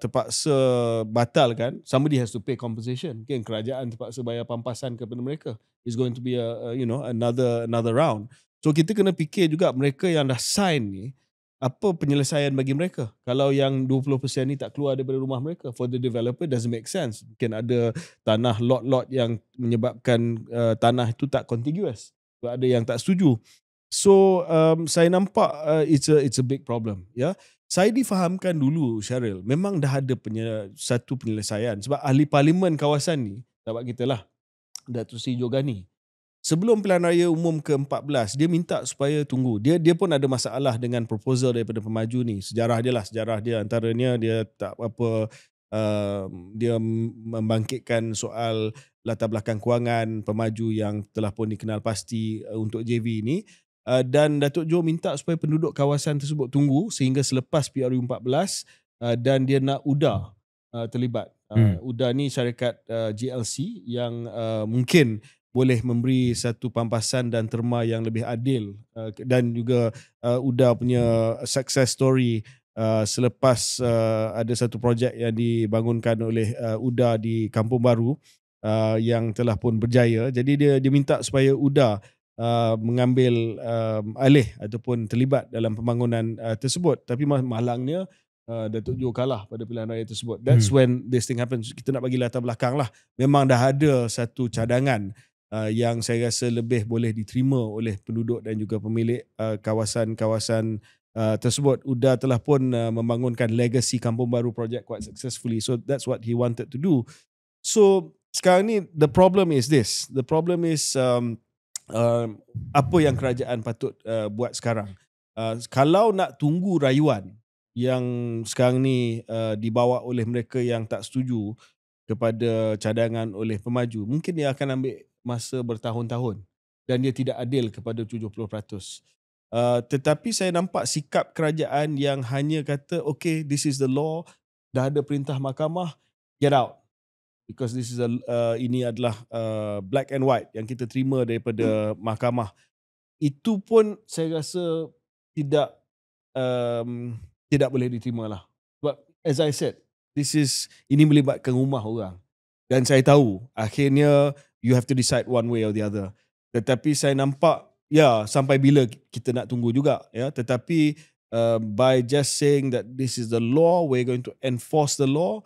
terpaksa batalkan, somebody has to pay compensation. Kan kerajaan terpaksa bayar pampasan kepada mereka. It's going to be another round. So kita kena fikir juga mereka yang dah sign ni, apa penyelesaian bagi mereka. Kalau yang 20% ni tak keluar daripada rumah mereka, for the developer doesn't make sense. Mungkin ada tanah lot-lot yang menyebabkan tanah itu tak contiguous. Sebab ada yang tak setuju. So saya nampak it's a big problem. Ya, saya difahamkan dulu, Syaril, memang dah ada satu penyelesaian. Sebab ahli parlimen kawasan ni, sahabat kita lah, Datuk Seri Jogani, sebelum pilihan raya umum ke-14, dia minta supaya tunggu. Dia pun ada masalah dengan proposal daripada pemaju ni. Sejarah dia antaranya dia tak apa, dia membangkitkan soal latar belakang kewangan pemaju yang telah pun dikenal pasti untuk JV ni. Dan Datuk Jo minta supaya penduduk kawasan tersebut tunggu sehingga selepas PRU14, dan dia nak UDA terlibat. UDA ni syarikat GLC yang mungkin boleh memberi satu pampasan dan terma yang lebih adil, dan juga UDA punya success story selepas ada satu projek yang dibangunkan oleh UDA di Kampung Baru yang telah pun berjaya. Jadi dia minta supaya UDA mengambil alih ataupun terlibat dalam pembangunan tersebut. Tapi malangnya Datuk Jo kalah pada pilihan raya tersebut. That's when this thing happens. Kita nak bagi latar belakang lah. Memang dah ada satu cadangan yang saya rasa lebih boleh diterima oleh penduduk dan juga pemilik kawasan-kawasan tersebut. UDA telah pun membangunkan legacy Kampung Baru project quite successfully. So that's what he wanted to do. So sekarang ni the problem is this. The problem is apa yang kerajaan patut buat sekarang. Kalau nak tunggu rayuan yang sekarang ni dibawa oleh mereka yang tak setuju kepada cadangan oleh pemaju, mungkin dia akan ambil masa bertahun-tahun dan dia tidak adil kepada 70%. Tetapi saya nampak sikap kerajaan yang hanya kata, okay, this is the law, dah ada perintah mahkamah, get out. Because this is ini adalah black and white yang kita terima daripada mahkamah. Itu pun saya rasa tidak boleh diterima lah. But as I said, ini melibatkan rumah orang. Dan saya tahu akhirnya you have to decide one way or the other. Tetapi saya nampak, sampai bila kita nak tunggu juga. Tetapi by just saying that this is the law, we're going to enforce the law,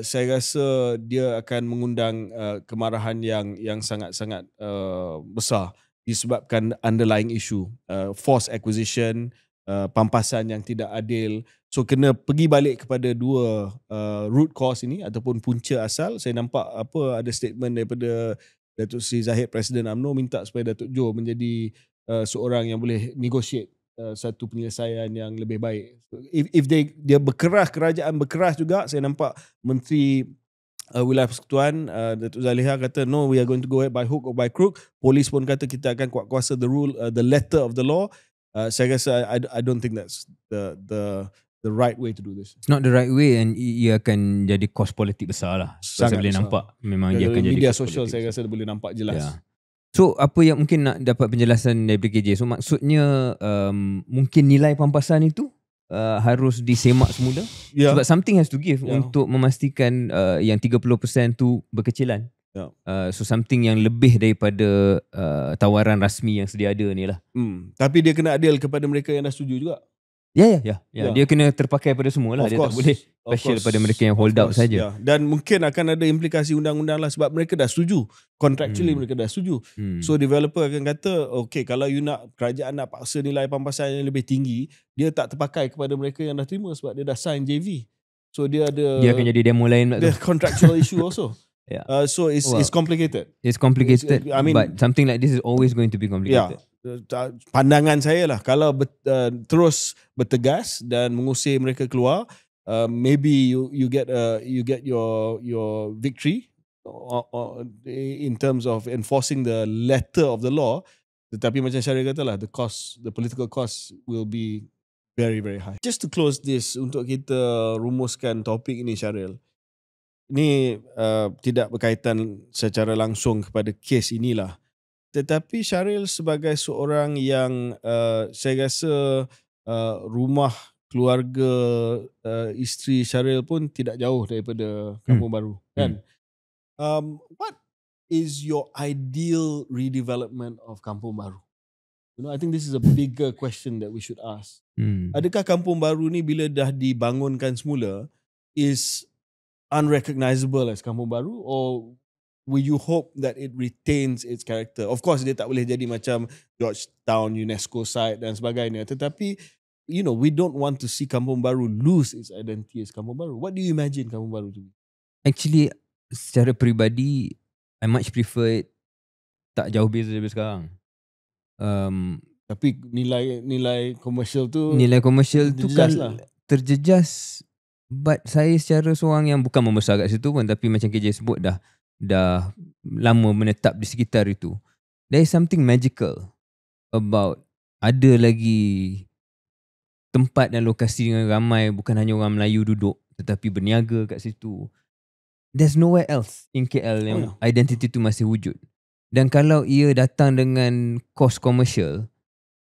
saya rasa dia akan mengundang kemarahan yang sangat-sangat besar disebabkan underlying issue, forced acquisition, pampasan yang tidak adil. So kena pergi balik kepada dua root cause ini ataupun punca asal. Saya nampak ada statement daripada Datuk Seri Zahid, Presiden UMNO, minta supaya Datuk Jo menjadi seorang yang boleh negotiate satu penyelesaian yang lebih baik. If dia kerajaan berkeras juga. Saya nampak Menteri Wilayah Persekutuan Datuk Zaliha kata no, we are going to go ahead by hook or by crook. Polis pun kata kita akan kuat kuasa the rule, the letter of the law. Saya rasa I don't think that's the right way to do this. It's not the right way, and ia akan jadi kos politik besar lah. Saya boleh nampak memang ia akan jadi media sosial. Saya rasa boleh nampak jelas. So apa yang mungkin nak dapat penjelasan dari KJ? So maksudnya mungkin nilai pampasan itu harus disemak semula. Yeah. Sebab something has to give Yeah. untuk memastikan yang 30% tu berkecilan. Yeah. So something yang lebih daripada tawaran rasmi yang sedia ada ni lah. Tapi dia kena adil kepada mereka yang dah setuju juga. Ya. Yeah. Dia kena terpakai pada semua lah. Of Dia course. tak boleh special pada mereka yang hold out saja. Yeah. Dan mungkin akan ada implikasi undang-undang lah sebab mereka dah setuju. Contractually mereka dah setuju. So developer akan kata, okay, kalau you nak, kerajaan nak paksa nilai pampasan yang lebih tinggi, dia tak terpakai kepada mereka yang dah terima sebab dia dah sign JV. So dia ada, Dia akan jadi demo lain pula the tu. contractual issue also. Yeah. So it's complicated. It's complicated, I mean, but something like this is always going to be complicated. Pandangan saya lah, kalau terus bertegas dan mengusir mereka keluar, maybe you get your victory or in terms of enforcing the letter of the law. Tetapi macam Syaril kata lah, the political cost will be very, very high. Just to close this, untuk kita rumuskan topik ini, Syaril, ini tidak berkaitan secara langsung kepada kes inilah. Tetapi Syaril sebagai seorang yang saya rasa rumah keluarga isteri Syaril pun tidak jauh daripada Kampung Baru, kan? What is your ideal redevelopment of Kampung Baru? You know, I think this is a bigger question that we should ask. Adakah Kampung Baru ni bila dah dibangunkan semula is unrecognizable as Kampung Baru, or will you hope that it retains its character? Of course, dia tak boleh jadi macam Georgetown UNESCO site dan sebagainya. Tetapi, you know, we don't want to see Kampung Baru lose its identity as Kampung Baru. What do you imagine Kampung Baru to be? Actually, secara peribadi, I much prefer it tak jauh beza daripada sekarang. Tapi nilai komersial tu, Nilai komersial tu kan lah. terjejas. But saya secara seorang yang bukan membesar kat situ pun, tapi macam KJ sebut dah lama menetap di sekitar itu. There is something magical about ada lagi tempat dan lokasi dengan ramai, bukan hanya orang Melayu duduk, tetapi berniaga kat situ. There's nowhere else in KL yang identity tu masih wujud. Dan kalau ia datang dengan cost komersial,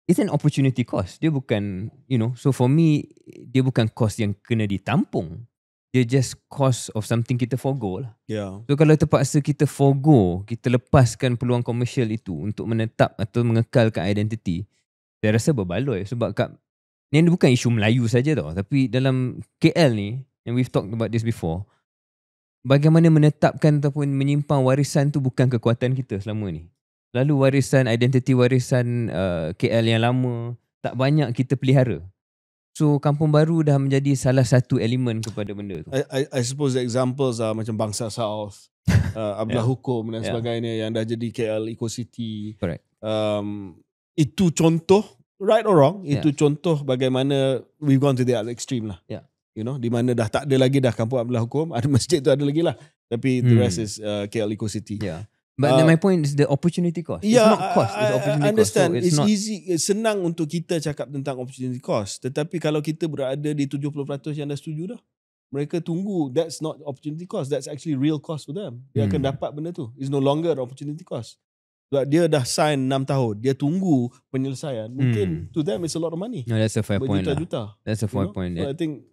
it's an opportunity cost. Dia bukan, you know, so for me, dia bukan cost yang kena ditampung. Dia just cost of something kita forgo lah. Yeah. So kalau terpaksa kita forgo, kita lepaskan peluang komersial itu untuk menetap atau mengekalkan identiti, saya rasa berbaloi. Sebab ni bukan isu Melayu saja tau, tapi dalam KL ni, and we've talked about this before, bagaimana menetapkan ataupun menyimpan warisan tu bukan kekuatan kita selama ni. Lalu identiti warisan KL yang lama tak banyak kita pelihara. So Kampung Baru dah menjadi salah satu elemen kepada benda tu. I suppose the examples are macam Bangsa South, Abdullah Hukum dan sebagainya yang dah jadi KL Eco City. Correct. Itu contoh, right or wrong, itu contoh bagaimana we've gone to the other extreme lah. You know, di mana dah tak ada lagi dah Kampung Abdullah Hukum, ada masjid tu ada lagi lah. Tapi the rest is KL Eco City. But my point is the opportunity cost. It's not cost, it's opportunity I understand. cost. So it's not easy, senang untuk kita cakap tentang opportunity cost. Tetapi kalau kita berada di 70% yang dah setuju dah, mereka tunggu, that's not opportunity cost, that's actually real cost for them. Dia akan dapat benda tu. It's no longer an opportunity cost. Sebab dia dah sign 6 tahun, dia tunggu penyelesaian. Mungkin to them it's a lot of money. No, that's a fair point lah. Berjuta-juta. That's a fair point. So I think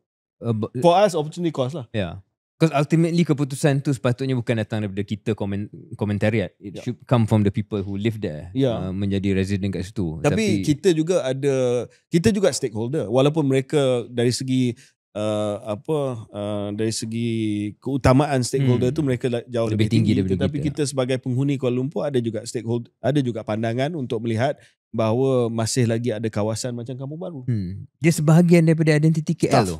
for us opportunity cost lah. Yeah. Because ultimately keputusan tu sepatutnya bukan datang daripada kita komentariat. It should come from the people who live there. Menjadi resident kat situ. Tapi kita juga stakeholder. Walaupun mereka dari segi dari segi keutamaan stakeholder tu mereka jauh lebih tinggi tetapi kita sebagai penghuni Kuala Lumpur ada juga stakeholder, ada juga pandangan untuk melihat bahawa masih lagi ada kawasan macam Kampung Baru. Dia sebahagian daripada identiti KL tu.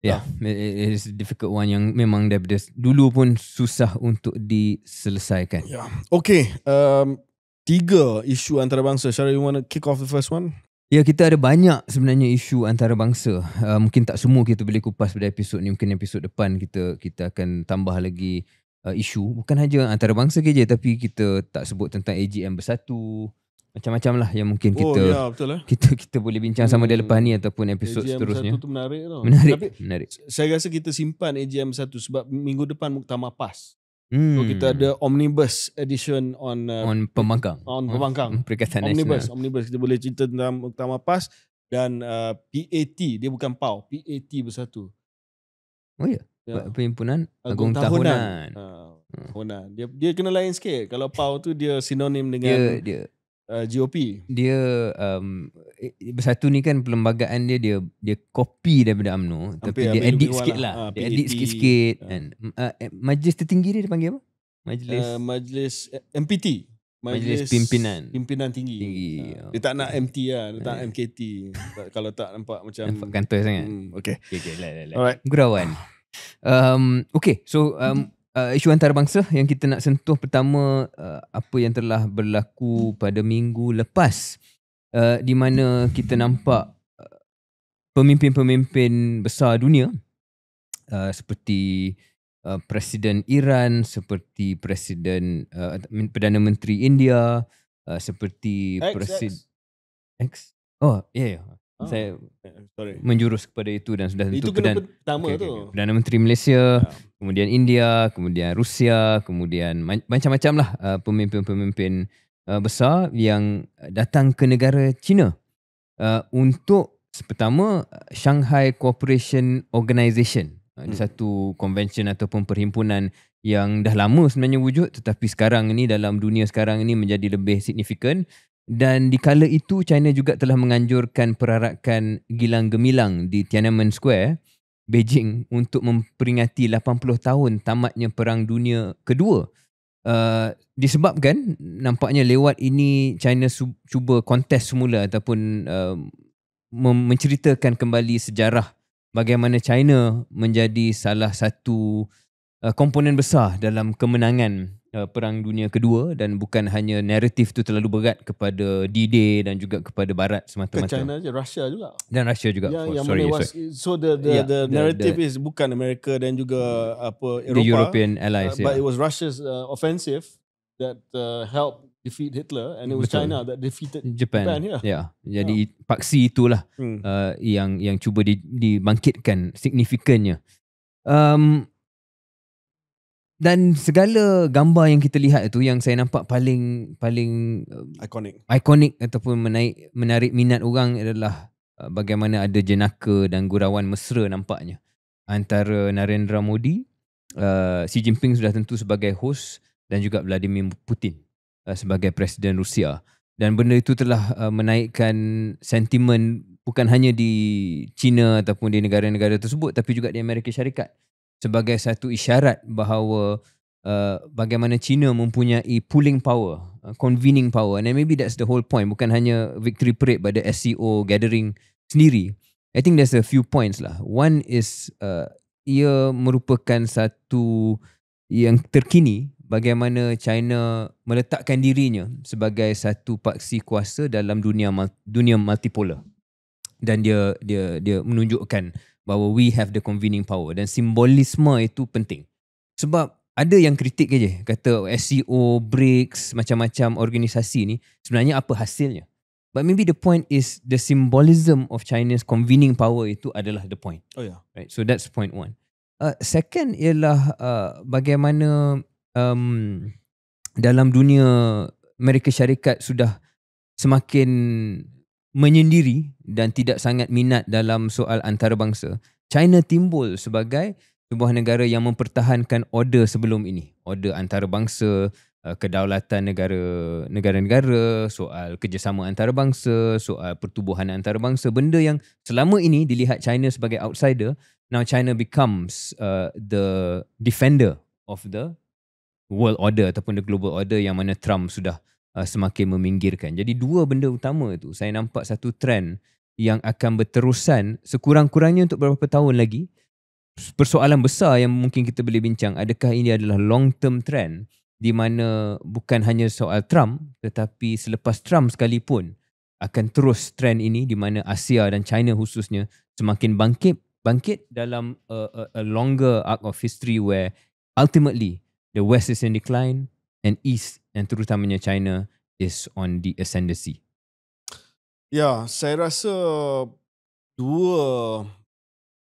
Yeah, it is a difficult one yang memang daripada dulu pun susah untuk diselesaikan. Okay, 3 isu antarabangsa. Syaril, you want to kick off the first one? Ya, kita ada banyak sebenarnya isu antarabangsa. Mungkin tak semua kita boleh kupas pada episod ni. Mungkin episod depan kita akan tambah lagi isu. Bukan hanya antarabangsa je, tapi kita tak sebut tentang AGM bersatu. Macam-macam lah yang mungkin kita boleh bincang sama dia lepas ni ataupun episod AGM seterusnya. AGM tu menarik tau. Menarik. Saya rasa kita simpan AGM 1 sebab minggu depan Muktamar PAS. So kita ada omnibus edition on pembangkang. pembangkang. Perikatan Omnibus kita boleh cerita tentang Muktamar PAS dan PAT, dia bukan PAU, PAT bersatu. Oh ya. Ya. Perhimpunan Agung Tahunan. Tahunan. Dia kena lain sikit. Kalau PAU tu dia sinonim dengan Dia GOP. Bersatu ni kan perlembagaan dia kopi daripada UMNO, tapi dia edit sikit lah. Dia edit sikit-sikit. Majlis tertinggi dia panggil apa? Majlis MPT. Majlis Pimpinan tinggi. Dia tak nak MT lah. Dia tak nak MKT. Kalau tak nampak macam nampak kantor sangat. Okay. Alright. Gurauan. Okay, so isu antarabangsa yang kita nak sentuh pertama, apa yang telah berlaku pada minggu lepas, di mana kita nampak pemimpin-pemimpin besar dunia seperti Presiden Iran, seperti Presiden Perdana Menteri India, seperti Presiden X. Oh, ya. Saya menjurus kepada itu dan sudah tentu itu pertama tu. Perdana Menteri Malaysia, kemudian India, kemudian Rusia, kemudian macam-macam lah pemimpin-pemimpin besar yang datang ke negara China untuk pertama Shanghai Cooperation Organisation. Ada satu convention ataupun perhimpunan yang dah lama sebenarnya wujud, tetapi sekarang ini dalam dunia sekarang ini menjadi lebih signifikan. Dan di kala itu China juga telah menganjurkan perarakan gilang gemilang di Tiananmen Square, Beijing, untuk memperingati 80 tahun tamatnya Perang Dunia Kedua. Disebabkan nampaknya lewat ini China cuba kontes semula ataupun menceritakan kembali sejarah bagaimana China menjadi salah satu komponen besar dalam kemenangan Perang Dunia Kedua, dan bukan hanya naratif tu terlalu berat kepada D-Day dan juga kepada Barat semata-mata. China je, Russia juga. Dan Russia juga. Sorry. So the narrative is bukan Amerika dan juga Eropah, the European allies, but it was Russia's offensive that helped defeat Hitler, and it was China that defeated Japan. Jadi paksi itulah yang cuba dibangkitkan signifikannya. Dan segala gambar yang kita lihat itu, yang saya nampak paling ikonik ataupun menarik minat orang adalah bagaimana ada jenaka dan gurauan mesra nampaknya antara Narendra Modi, Xi Jinping sudah tentu sebagai host, dan juga Vladimir Putin sebagai Presiden Rusia. Dan benda itu telah menaikkan sentimen bukan hanya di China ataupun di negara-negara tersebut, tapi juga di Amerika Syarikat, sebagai satu isyarat bahawa bagaimana China mempunyai pulling power, convening power. And maybe that's the whole point. Bukan hanya victory parade pada SCO gathering sendiri. I think there's a few points lah. One is ia merupakan satu yang terkini bagaimana China meletakkan dirinya sebagai satu paksi kuasa dalam dunia multipolar. Dan dia menunjukkan bahawa we have the convening power, dan simbolisme itu penting. Sebab ada yang kritik je, kata SCO, BRICS, macam-macam organisasi ni sebenarnya apa hasilnya. But maybe the point is the symbolism of China's convening power itu adalah the point. Oh yeah. Right. So that's point one. Second ialah bagaimana dalam dunia Amerika Syarikat sudah semakin menyendiri dan tidak sangat minat dalam soal antarabangsa. China timbul sebagai sebuah negara yang mempertahankan order sebelum ini. Order antarabangsa, kedaulatan negara-negara, soal kerjasama antarabangsa, soal pertubuhan antarabangsa. Benda yang selama ini dilihat China sebagai outsider, now China becomes the defender of the world order ataupun the global order yang mana Trump sudah semakin meminggirkan. Jadi dua benda utama itu, saya nampak satu trend yang akan berterusan sekurang-kurangnya untuk beberapa tahun lagi. Persoalan besar yang mungkin kita boleh bincang, adakah ini adalah long term trend di mana bukan hanya soal Trump, tetapi selepas Trump sekalipun akan terus trend ini di mana Asia dan China khususnya semakin bangkit dalam a longer arc of history where ultimately the West is in decline and East, and terutamanya China, is on the ascendancy. Ya, saya rasa dua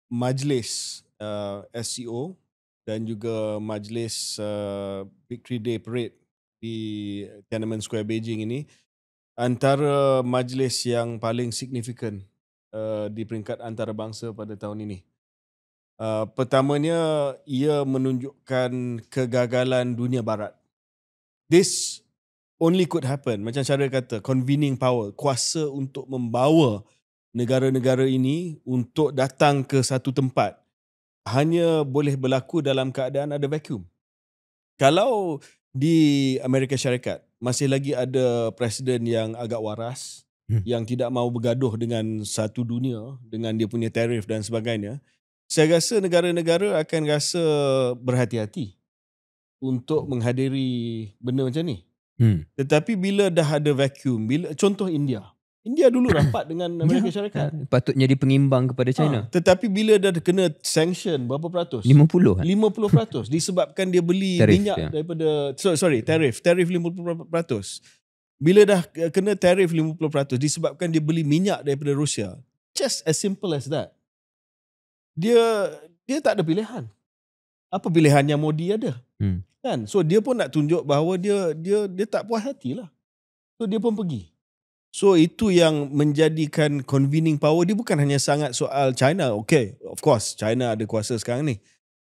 majlis SCO dan juga majlis Victory Day Parade di Tiananmen Square Beijing ini antara majlis yang paling signifikan di peringkat antarabangsa pada tahun ini. Pertamanya, ia menunjukkan kegagalan dunia barat. This only could happen, macam cara kata, convening power, kuasa untuk membawa negara-negara ini untuk datang ke satu tempat, hanya boleh berlaku dalam keadaan ada vacuum. Kalau di Amerika Syarikat masih lagi ada presiden yang agak waras, yang tidak mahu bergaduh dengan satu dunia, dengan dia punya tarif dan sebagainya, saya rasa negara-negara akan rasa berhati-hati untuk menghadiri benda macam ni. Tetapi bila dah ada vacuum, contoh India dulu rapat dengan Amerika Syarikat. Patutnya jadi pengimbang kepada China. Tetapi bila dah kena sanction berapa peratus? 50. 50% disebabkan dia beli tarif, minyak daripada tarif 50%. Bila dah kena tarif 50% disebabkan dia beli minyak daripada Rusia. Just as simple as that. Dia tak ada pilihan. Apa pilihan yang Modi ada? Kan? So dia pun nak tunjuk bahawa dia tak puas hati lah. So dia pun pergi. So itu yang menjadikan convening power dia bukan hanya sangat soal China. Okay, of course China ada kuasa sekarang ni.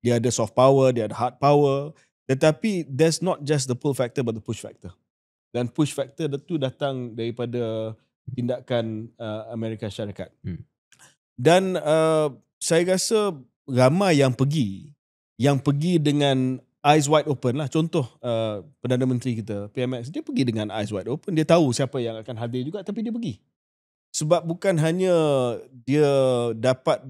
Dia ada soft power, dia ada hard power. Tetapi there's not just the pull factor but the push factor. Dan push factor itu datang daripada tindakan Amerika Syarikat. Dan saya rasa ramai yang pergi dengan eyes wide open lah. Contoh Perdana Menteri kita, PMX, dia pergi dengan eyes wide open. Dia tahu siapa yang akan hadir juga, tapi dia pergi. Sebab bukan hanya dia dapat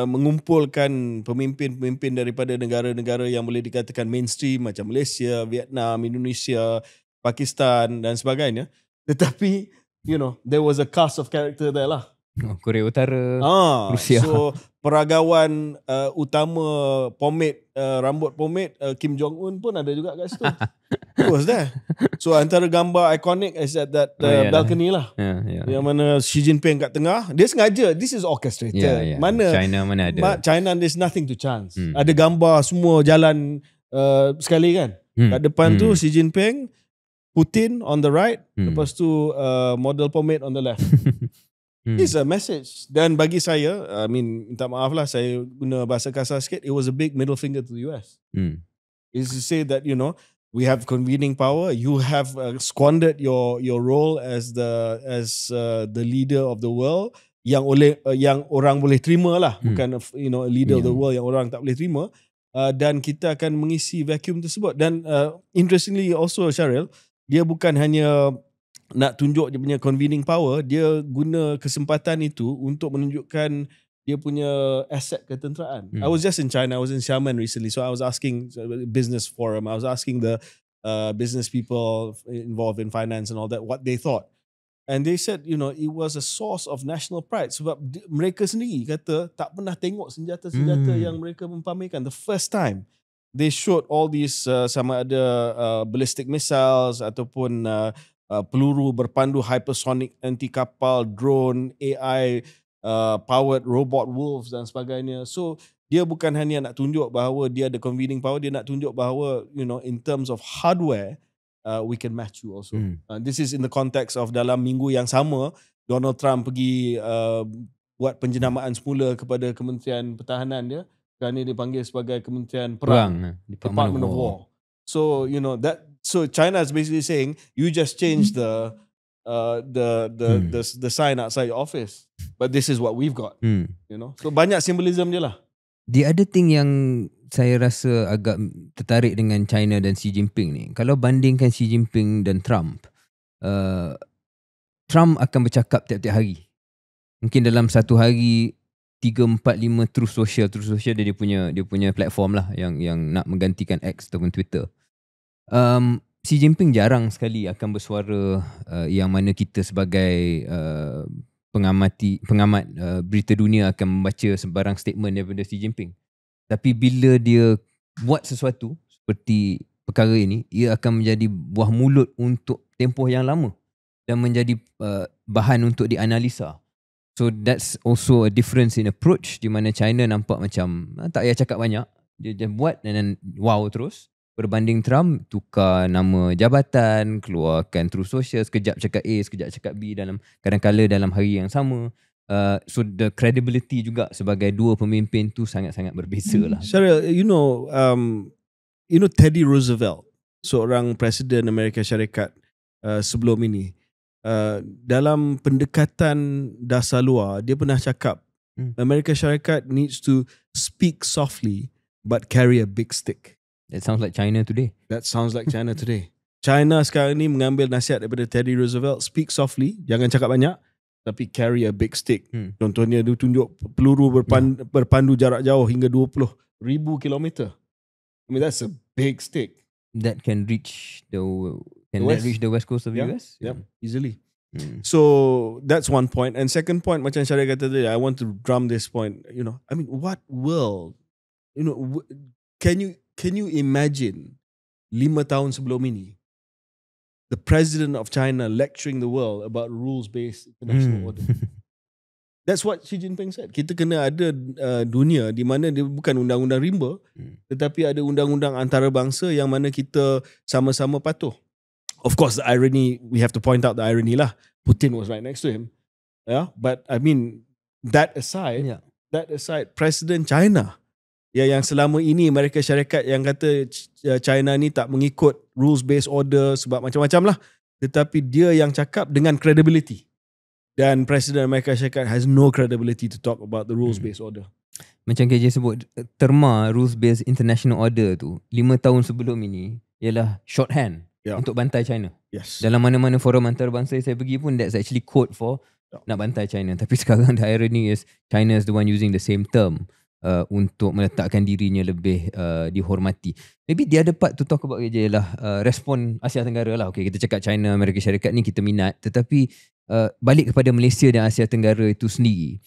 mengumpulkan pemimpin-pemimpin daripada negara-negara yang boleh dikatakan mainstream macam Malaysia, Vietnam, Indonesia, Pakistan dan sebagainya. Tetapi, there was a cast of character there lah. Korea Utara, Rusia. So peragawan utama rambut pomade Kim Jong Un pun ada juga kat situ. It was there. So antara gambar ikonik is at that balcony lah. Yang mana Xi Jinping kat tengah. Dia sengaja. This is orchestrated. China mana ada. China there's nothing to chance. Ada gambar semua jalan sekali kan. Kat depan tu Xi Jinping, Putin on the right, lepas tu model pomade on the left. It's a message. Dan bagi saya, minta maaf lah saya guna bahasa kasar sikit, it was a big middle finger to the US. It's to say that, we have convening power, you have squandered your role as the leader of the world yang orang boleh terima lah, bukan a leader of the world yang orang tak boleh terima, dan kita akan mengisi vacuum tersebut. Dan interestingly also Syaril, dia bukan hanya nak tunjuk dia punya convening power, dia guna kesempatan itu untuk menunjukkan dia punya aset ketenteraan. I was just in China, I was in Xiamen recently, so I was asking business forum, I was asking the business people involved in finance and all that what they thought. And they said, it was a source of national pride sebab mereka sendiri kata tak pernah tengok senjata-senjata yang mereka mempamerkan. The first time they showed all these sama ada ballistic missiles ataupun peluru berpandu hypersonic anti-kapal, drone, AI powered robot wolves dan sebagainya. So dia bukan hanya nak tunjuk bahawa dia ada convening power, dia nak tunjuk bahawa in terms of hardware we can match you also. This is in the context of dalam minggu yang sama Donald Trump pergi buat penjenamaan semula kepada Kementerian Pertahanan dia kerana dipanggil sebagai Kementerian Perang, Department of War. So so China is basically saying you just change the sign outside your office, but this is what we've got. So banyak symbolism dia lah. The other thing yang saya rasa agak tertarik dengan China dan Xi Jinping ni, kalau bandingkan Xi Jinping dan Trump, Trump akan bercakap tiap-tiap hari. Mungkin dalam satu hari 3, 4, 5 truth social dia punya platform lah yang nak menggantikan X ataupun Twitter. Xi Jinping jarang sekali akan bersuara yang mana kita sebagai pengamat berita dunia akan membaca sebarang statement daripada Xi Jinping. Tapi bila dia buat sesuatu seperti perkara ini, ia akan menjadi buah mulut untuk tempoh yang lama dan menjadi bahan untuk dianalisa. So that's also a difference in approach, di mana China nampak macam tak payah cakap banyak, Dia buat dan wow terus. Berbanding Trump, tukar nama jabatan, keluarkan through social, sekejap cakap A, sekejap cakap B, dalam kadang-kala dalam hari yang sama. So the credibility juga sebagai dua pemimpin tu sangat-sangat berbeza lah. Syaril, you know Teddy Roosevelt, seorang Presiden Amerika Syarikat sebelum ini, dalam pendekatan dasar luar, dia pernah cakap Amerika Syarikat needs to speak softly but carry a big stick. That sounds like China today. That sounds like China today. China sekarang ni mengambil nasihat daripada Teddy Roosevelt, speak softly, jangan cakap banyak, tapi carry a big stick. Contohnya dia tunjuk peluru berpandu jarak jauh hingga 20,000 kilometer. I mean, that's a big stick. That can reach the west coast of the US? Yeah, easily. So that's one point. And second point, macam Syaril kata tadi, I want to drum this point. I mean, what world? Can you imagine 5 tahun sebelum ini, the president of China lecturing the world about rules-based international order? That's what Xi Jinping said. Kita kena ada dunia di mana dia bukan undang-undang rimba, tetapi ada undang-undang antarabangsa yang mana kita sama-sama patuh. Of course, the irony, we have to point out the irony lah. Putin was right next to him. Yeah, but I mean, that aside, President China, yang selama ini Amerika Syarikat yang kata China ni tak mengikut rules-based order sebab macam-macam lah. Tetapi dia yang cakap dengan credibility. Dan Presiden Amerika Syarikat has no credibility to talk about the rules-based order. Macam KJ sebut, terma rules-based international order tu 5 tahun sebelum ini ialah shorthand untuk bantai China. Yes. Dalam mana-mana forum antarabangsa saya pergi pun, that's actually code for nak bantai China. Tapi sekarang the irony is China is the one using the same term untuk meletakkan dirinya lebih dihormati. Maybe the other part to talk about je ialah respon Asia Tenggara lah. Okay, kita cakap China, Amerika Syarikat ni kita minat, tetapi balik kepada Malaysia dan Asia Tenggara itu sendiri,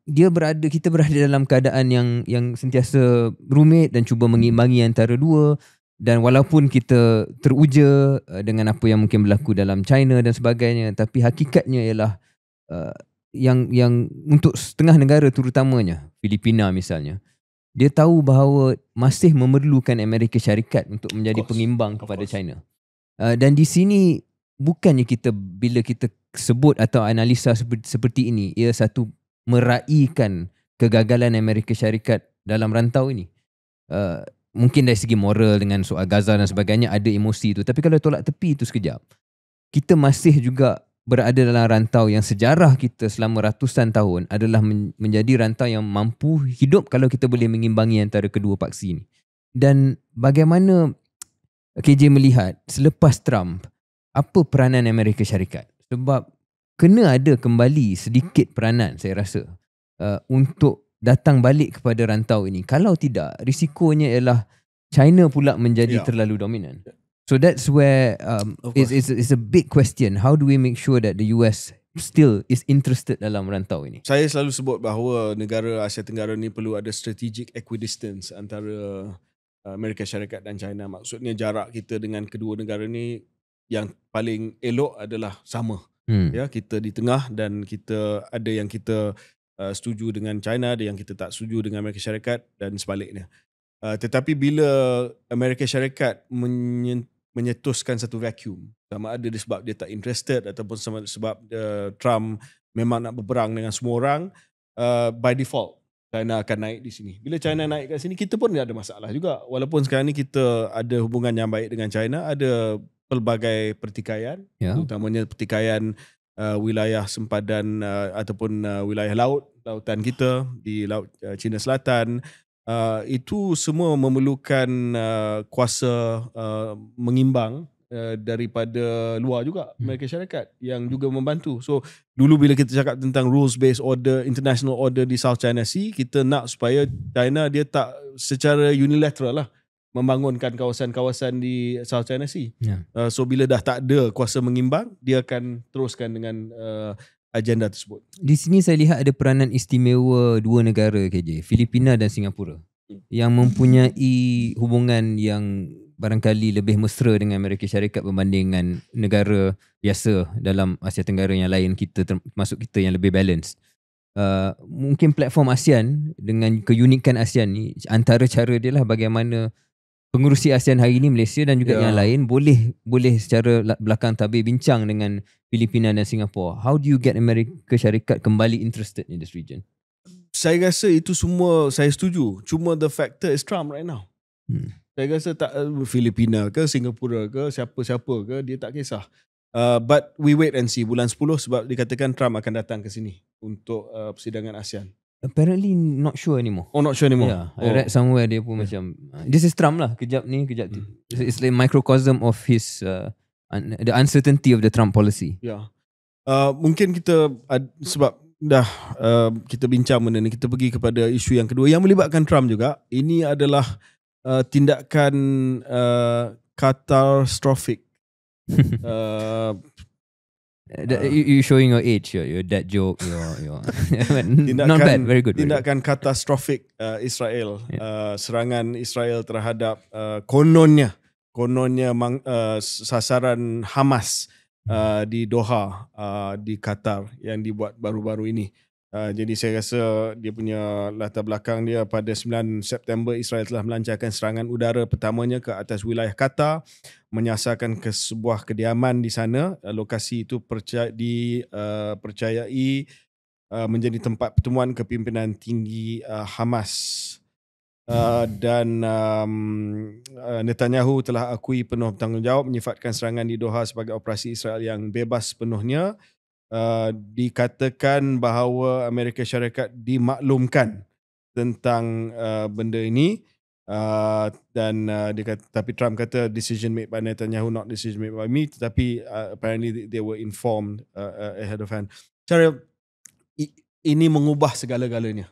kita berada dalam keadaan yang sentiasa rumit dan cuba mengimbangi antara dua. Dan walaupun kita teruja dengan apa yang mungkin berlaku dalam China dan sebagainya, tapi hakikatnya ialah yang untuk setengah negara terutamanya Filipina misalnya, dia tahu bahawa masih memerlukan Amerika Syarikat untuk menjadi pengimbang kepada China. Dan di sini bukannya bila kita sebut atau analisa seperti ini, ia satu meraihkan kegagalan Amerika Syarikat dalam rantau ini. Mungkin dari segi moral dengan soal Gaza dan sebagainya ada emosi itu, tapi kalau tolak tepi itu sekejap, kita masih juga berada dalam rantau yang sejarah kita selama ratusan tahun adalah menjadi rantau yang mampu hidup kalau kita boleh mengimbangi antara kedua paksi ini. Dan bagaimana KJ melihat selepas Trump, apa peranan Amerika Syarikat? Sebab kena ada kembali sedikit peranan saya rasa untuk datang balik kepada rantau ini. Kalau tidak, risikonya ialah China pula menjadi terlalu dominan. So that's where it's a big question. How do we make sure that the US still is interested dalam rantau ini? Saya selalu sebut bahawa negara Asia Tenggara ni perlu ada strategic equidistance antara Amerika Syarikat dan China. Maksudnya jarak kita dengan kedua negara ni yang paling elok adalah sama. Ya, kita di tengah dan kita ada yang kita setuju dengan China, ada yang kita tak setuju dengan Amerika Syarikat dan sebaliknya. Tetapi bila Amerika Syarikat menyetuskan satu vacuum, sama ada disebab dia tak interested ataupun sebab Trump memang nak berperang dengan semua orang, by default China akan naik di sini. Bila China naik kat sini, kita pun ada masalah juga. Walaupun sekarang ni kita ada hubungan yang baik dengan China, ada pelbagai pertikaian, terutamanya pertikaian wilayah sempadan ataupun wilayah lautan kita di Laut Cina Selatan, itu semua memerlukan kuasa mengimbang daripada luar juga, Amerika Syarikat yang juga membantu. So dulu bila kita cakap tentang rules based order, international order di South China Sea, kita nak supaya China dia tak secara unilateral lah membangunkan kawasan-kawasan di South China Sea. So bila dah tak ada kuasa mengimbang, dia akan teruskan dengan agenda tersebut. Di sini saya lihat ada peranan istimewa dua negara KJ, Filipina dan Singapura, yang mempunyai hubungan yang barangkali lebih mesra dengan Amerika Syarikat berbanding dengan negara biasa dalam Asia Tenggara yang lain, kita termasuk kita yang lebih balanced. mungkin platform ASEAN dengan keunikan ASEAN ni, antara cara dia lah bagaimana pengurusi ASEAN hari ni, Malaysia dan juga yang lain boleh secara belakang tabir bincang dengan Filipina dan Singapura. How do you get Amerika Syarikat kembali interested in this region? Saya rasa itu semua saya setuju. Cuma the factor is Trump right now. Saya rasa tak Filipina ke Singapura ke siapa-siapa ke, dia tak kisah. But we wait and see bulan 10 sebab dikatakan Trump akan datang ke sini untuk persidangan ASEAN. Apparently not sure anymore. Oh, not sure anymore. Yeah, I read somewhere dia pun macam this is Trump lah, kejap ni kejap tu. It's like microcosm of his the uncertainty of the Trump policy. Yeah. Mungkin kita sebab dah kita bincang benda ni, kita pergi kepada isu yang kedua yang melibatkan Trump juga. Ini adalah tindakan catastrophic. You showing your age, your dad joke, your not bad, very good. Tindakan catastrophic Israel, serangan Israel terhadap kononnya sasaran Hamas di Doha, di Qatar yang dibuat baru-baru ini. Jadi saya rasa dia punya latar belakang dia pada 9 September Israel telah melancarkan serangan udara pertamanya ke atas wilayah Qatar, menyasarkan ke sebuah kediaman di sana. Lokasi itu dipercayai menjadi tempat pertemuan kepimpinan tinggi Hamas. Dan Netanyahu telah akui penuh bertanggungjawab menyifatkan serangan di Doha sebagai operasi Israel yang bebas sepenuhnya. Dikatakan bahawa Amerika Syarikat dimaklumkan tentang benda ini, dan tapi Trump kata decision made by Netanyahu, not decision made by me, tetapi apparently they were informed ahead of hand. Cara ini mengubah segala-galanya.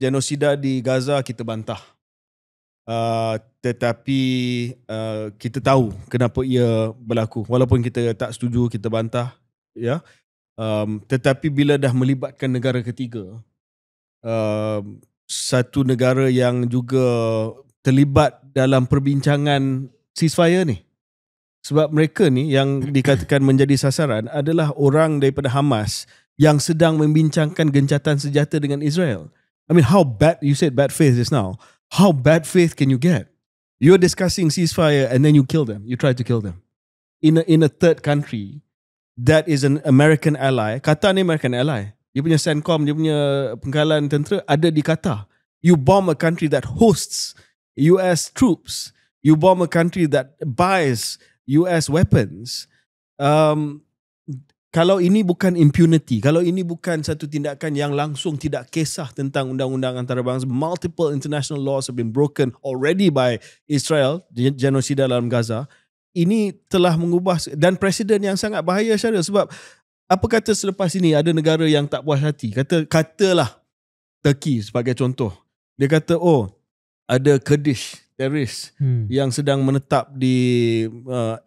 Genosida di Gaza kita bantah, tetapi kita tahu kenapa ia berlaku. Walaupun kita tak setuju, kita bantah, ya. Tetapi bila dah melibatkan negara ketiga, satu negara yang juga terlibat dalam perbincangan ceasefire ni, sebab mereka ni yang dikatakan menjadi sasaran adalah orang daripada Hamas yang sedang membincangkan gencatan senjata dengan Israel. I mean, how bad, you said bad faith just now. How bad faith can you get? You're discussing ceasefire and then you kill them. You try to kill them. In a third country that is an American ally. Qatar ni American ally. Dia punya CENTCOM, dia punya pengkalan tentera ada di Qatar. You bomb a country that hosts US troops. You bomb a country that buys US weapons. Kalau ini bukan impunity, kalau ini bukan satu tindakan yang langsung tidak kisah tentang undang-undang antarabangsa, multiple international laws have been broken already by Israel, genosida dalam Gaza, ini telah mengubah, dan presiden yang sangat bahaya, Syaril, sebab apa kata selepas ini ada negara yang tak puas hati, katalah Turkey sebagai contoh, dia kata ada Kurdish teroris yang sedang menetap di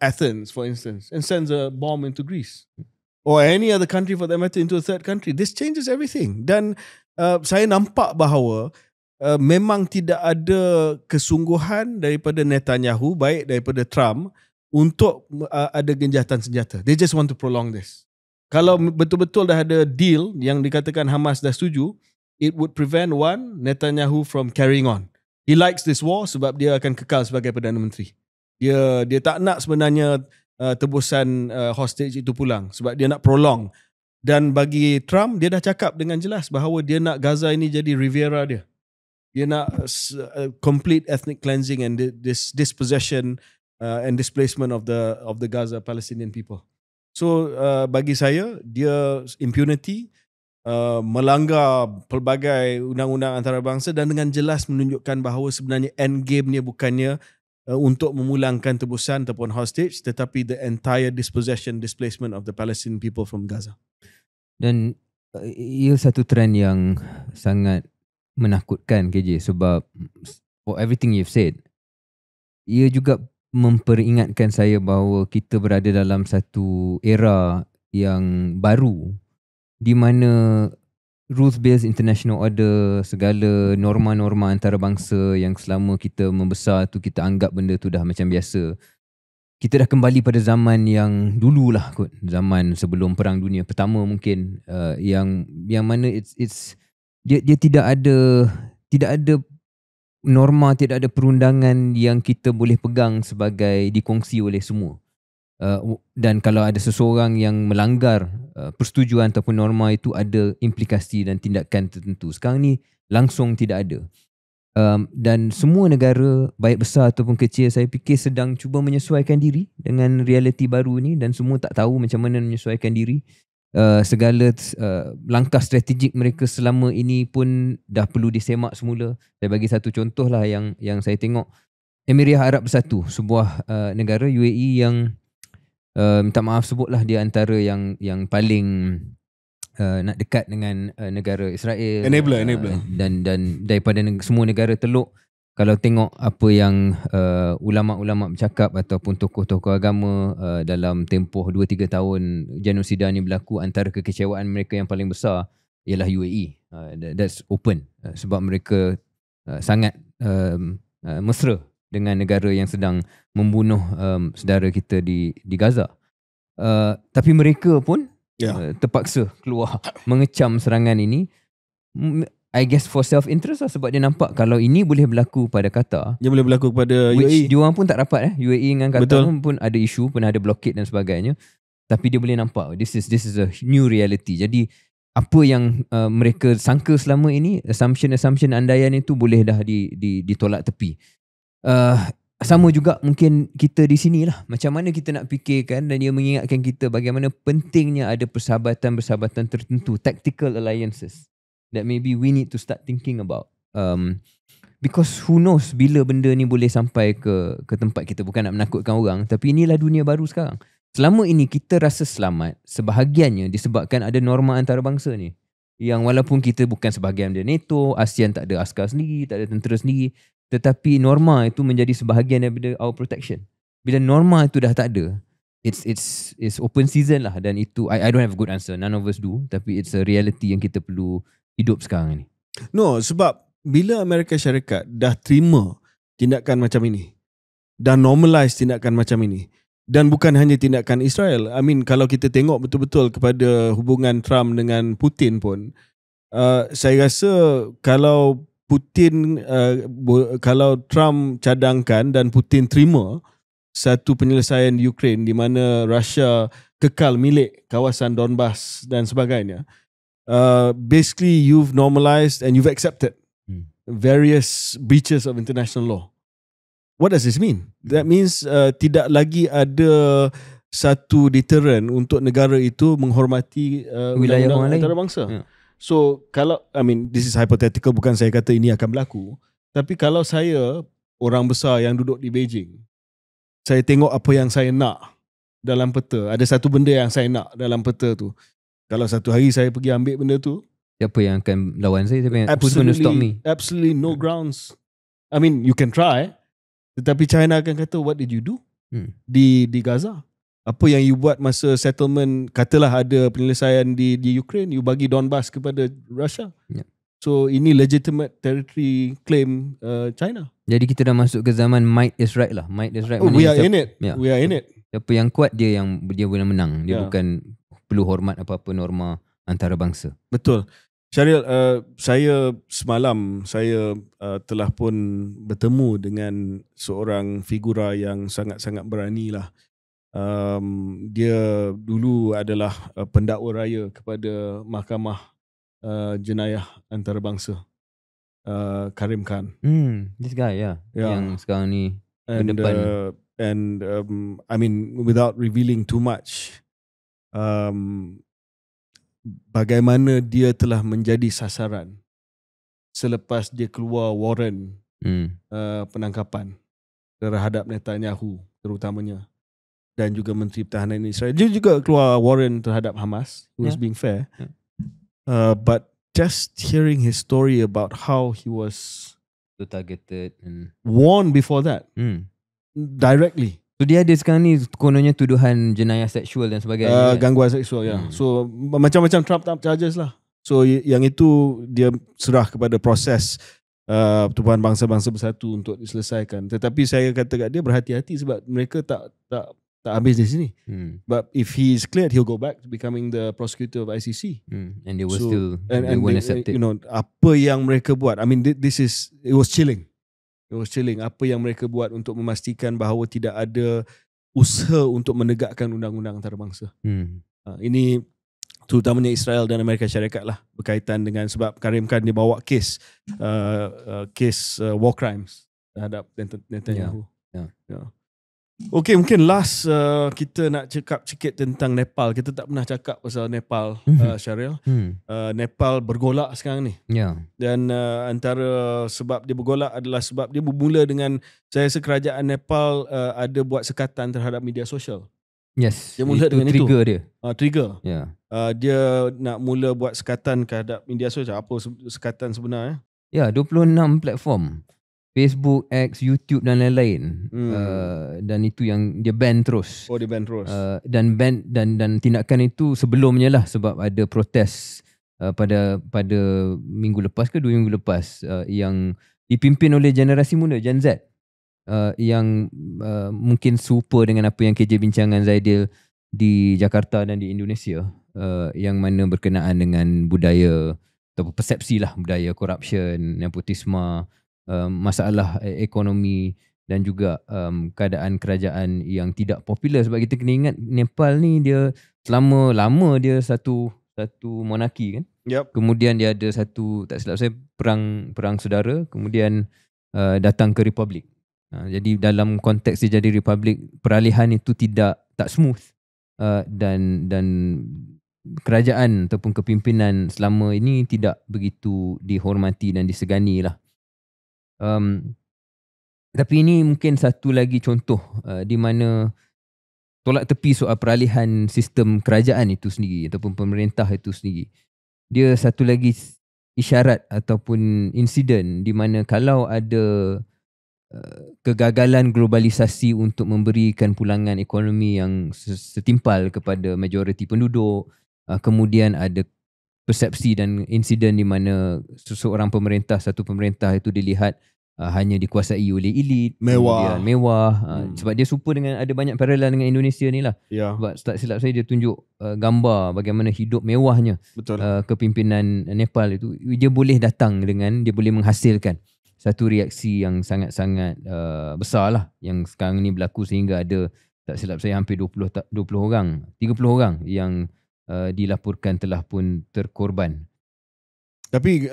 Athens for instance, and sends a bomb into Greece. Or any other country for that matter, into a third country. This changes everything. Dan saya nampak bahawa memang tidak ada kesungguhan daripada Netanyahu, baik daripada Trump, untuk ada gencatan senjata. They just want to prolong this. Kalau betul-betul dah ada deal yang dikatakan Hamas dah setuju, it would prevent Netanyahu from carrying on. He likes this war sebab dia akan kekal sebagai Perdana Menteri. Dia tak nak sebenarnya tebusan hostage itu pulang sebab dia nak prolong. Dan bagi Trump, dia dah cakap dengan jelas bahawa dia nak Gaza ini jadi Riviera dia. Dia nak complete ethnic cleansing and dispossession and displacement of the Gaza Palestinian people. So bagi saya, dia impunity, melanggar pelbagai undang-undang antarabangsa dan dengan jelas menunjukkan bahawa sebenarnya end game dia bukannya untuk memulangkan tebusan ataupun hostage, tetapi the entire displacement of the Palestinian people from Gaza. Dan ia satu trend yang sangat menakutkan, KJ, sebab for everything you've said, ia juga memperingatkan saya bahawa kita berada dalam satu era yang baru di mana rules-based international order, segala norma-norma antarabangsa yang selama kita membesar tu kita anggap benda tu dah macam biasa, kita dah kembali pada zaman yang dululah kot, zaman sebelum Perang Dunia Pertama mungkin, yang mana it's dia tidak ada norma, tidak ada perundangan yang kita boleh pegang sebagai dikongsi oleh semua. Dan kalau ada seseorang yang melanggar persetujuan ataupun norma itu, ada implikasi dan tindakan tertentu. Sekarang ni langsung tidak ada. Dan semua negara baik besar ataupun kecil, saya fikir sedang cuba menyesuaikan diri dengan realiti baru ni, dan semua tak tahu macam mana menyesuaikan diri. Segala langkah strategik mereka selama ini pun dah perlu disemak semula. Saya bagi satu contoh lah yang saya tengok. Emiria Arab Bersatu, sebuah negara UAE yang minta maaf sebutlah dia antara yang paling nak dekat dengan negara Israel, enabler. Dan daripada semua negara Teluk, kalau tengok apa yang ulama-ulama bercakap ataupun tokoh-tokoh agama dalam tempoh 2-3 tahun genosida ni berlaku, antara kekecewaan mereka yang paling besar ialah UAE. That's open, sebab mereka sangat mesra dengan negara yang sedang membunuh saudara kita di Gaza. Tapi mereka pun terpaksa keluar mengecam serangan ini, I guess for self-interest lah, sebab dia nampak kalau ini boleh berlaku pada Qatar, dia boleh berlaku kepada which UAE. diorang pun tak rapat UAE dengan Qatar. Betul. pun ada isu, pun ada blockade dan sebagainya, tapi dia boleh nampak this is a new reality. Jadi apa yang mereka sangka selama ini, assumption andaian itu boleh dah ditolak tepi. Sama juga mungkin kita di sini lah, macam mana kita nak fikirkan, dan dia mengingatkan kita bagaimana pentingnya ada persahabatan tertentu, tactical alliances that maybe we need to start thinking about, because who knows bila benda ni boleh sampai ke tempat kita. Bukan nak menakutkan orang, tapi inilah dunia baru sekarang. Selama ini kita rasa selamat, sebahagiannya disebabkan ada norma antarabangsa ni, yang walaupun kita bukan sebahagian dari NATO, ASEAN tak ada askar sendiri, tak ada tentera sendiri, tetapi norma itu menjadi sebahagian daripada our protection. Bila norma itu dah tak ada, it's open season lah. Dan itu I don't have a good answer, none of us do, tapi it's a reality yang kita perlu hidup sekarang ni. No, sebab bila Amerika Syarikat dah terima tindakan macam ini, dah normalize tindakan macam ini, dan bukan hanya tindakan Israel. I mean, kalau kita tengok betul-betul kepada hubungan Trump dengan Putin pun, saya rasa kalau Trump cadangkan dan Putin terima satu penyelesaian di Ukraine di mana Russia kekal milik kawasan Donbas dan sebagainya, basically you've normalized and you've accepted various breaches of international law. What does this mean? That means tidak lagi ada satu deterrent untuk negara itu menghormati wilayah orang lain, antarabangsa. Yeah. So kalau, I mean, this is hypothetical, bukan saya kata ini akan berlaku, tapi kalau saya orang besar yang duduk di Beijing, saya tengok apa yang saya nak dalam peta, ada satu benda yang saya nak dalam peta tu, kalau satu hari saya pergi ambil benda tu, siapa yang akan lawan saya? Who's going to stop me? Absolutely no grounds. I mean, you can try, tetapi China akan kata, what did you do di Gaza? Apa yang you buat masa settlement, katalah ada penyelesaian di Ukraine, you bagi Donbas kepada Russia. Yeah. So ini legitimate territory claim China. Jadi kita dah masuk ke zaman might is right lah. Might is right. We are in it. Yeah. We are in it. Siapa yang kuat dia boleh menang. Dia Yeah. bukan perlu hormat apa-apa norma antarabangsa. Betul. Syaril, saya semalam telah pun bertemu dengan seorang figura yang sangat-sangat berani lah. Dia dulu adalah pendakwa raya kepada Mahkamah Jenayah Antarabangsa, Karim Khan. This guy, yeah. Yeah. Yang sekarang ni And depan. I mean, without revealing too much, bagaimana dia telah menjadi sasaran selepas dia keluar warrant penangkapan terhadap Netanyahu terutamanya, dan juga Menteri Pertahanan Israel. Dia juga keluar warrant terhadap Hamas, who was being fair. But just hearing his story about how he was targeted and warned before that, directly. So dia ada sekarang ni kononnya tuduhan jenayah seksual dan sebagainya. Gangguan seksual, ya. So macam-macam Trump charges lah. So yang itu dia serah kepada proses Pertubuhan bangsa-bangsa bersatu untuk diselesaikan. Tetapi saya kata kat dia berhati-hati sebab mereka tak habis di sini. But if he is cleared, he'll go back to becoming the prosecutor of ICC. And they were still they and weren't they, accepted. you know, apa yang mereka buat, I mean, it was chilling. It was chilling. Apa yang mereka buat untuk memastikan bahawa tidak ada usaha untuk menegakkan undang-undang antarabangsa. Ini terutamanya Israel dan Amerika Syarikat lah, berkaitan dengan sebab Karim Khan dia bawa kes war crimes terhadap Netanyahu. Yeah. Okay, mungkin last kita nak cakap sikit tentang Nepal. Kita tak pernah cakap pasal Nepal, Syaril. Nepal bergolak sekarang ni. Dan antara sebab dia bergolak adalah sebab dia bermula dengan, saya rasa kerajaan Nepal ada buat sekatan terhadap media sosial. Yes, dia mula itu dengan trigger itu. dia. Trigger. Dia nak mula buat sekatan terhadap media sosial. Apa sekatan sebenarnya? 26 platform. Facebook, X, YouTube dan lain-lain. Dan itu yang dia ban terus. Dia ban terus. Dan tindakan itu sebelumnya lah, sebab ada protes pada minggu lepas ke 2 minggu lepas yang dipimpin oleh generasi muda, Gen Z. Yang mungkin serupa dengan apa yang KJ Bincangan Zaidil di Jakarta dan di Indonesia, yang mana berkenaan dengan budaya atau persepsi lah, budaya corruption, nepotisme, masalah ekonomi dan juga keadaan kerajaan yang tidak popular. Sebab kita kena ingat Nepal ni dia selama lama dia satu monarki kan. Kemudian dia ada satu, tak silap saya, perang saudara, kemudian datang ke republik. Jadi dalam konteks dia jadi republik, peralihan itu tak smooth, dan kerajaan ataupun kepimpinan selama ini tidak begitu dihormati dan disegani lah. Tapi ini mungkin satu lagi contoh di mana tolak tepi soal peralihan sistem kerajaan itu sendiri ataupun pemerintah itu sendiri. Dia satu lagi isyarat ataupun insiden di mana kalau ada kegagalan globalisasi untuk memberikan pulangan ekonomi yang setimpal kepada majoriti penduduk, kemudian ada persepsi dan insiden di mana satu pemerintah itu dilihat hanya dikuasai oleh elit, mewah, sebab dia serupa dengan, ada banyak paralel dengan Indonesia ni lah. Sebab tak silap saya dia tunjuk gambar bagaimana hidup mewahnya kepimpinan Nepal itu. Dia boleh menghasilkan satu reaksi yang sangat-sangat besar lah yang sekarang ni berlaku, sehingga ada, tak silap saya, hampir 30 orang yang dilaporkan telah pun terkorban. Tapi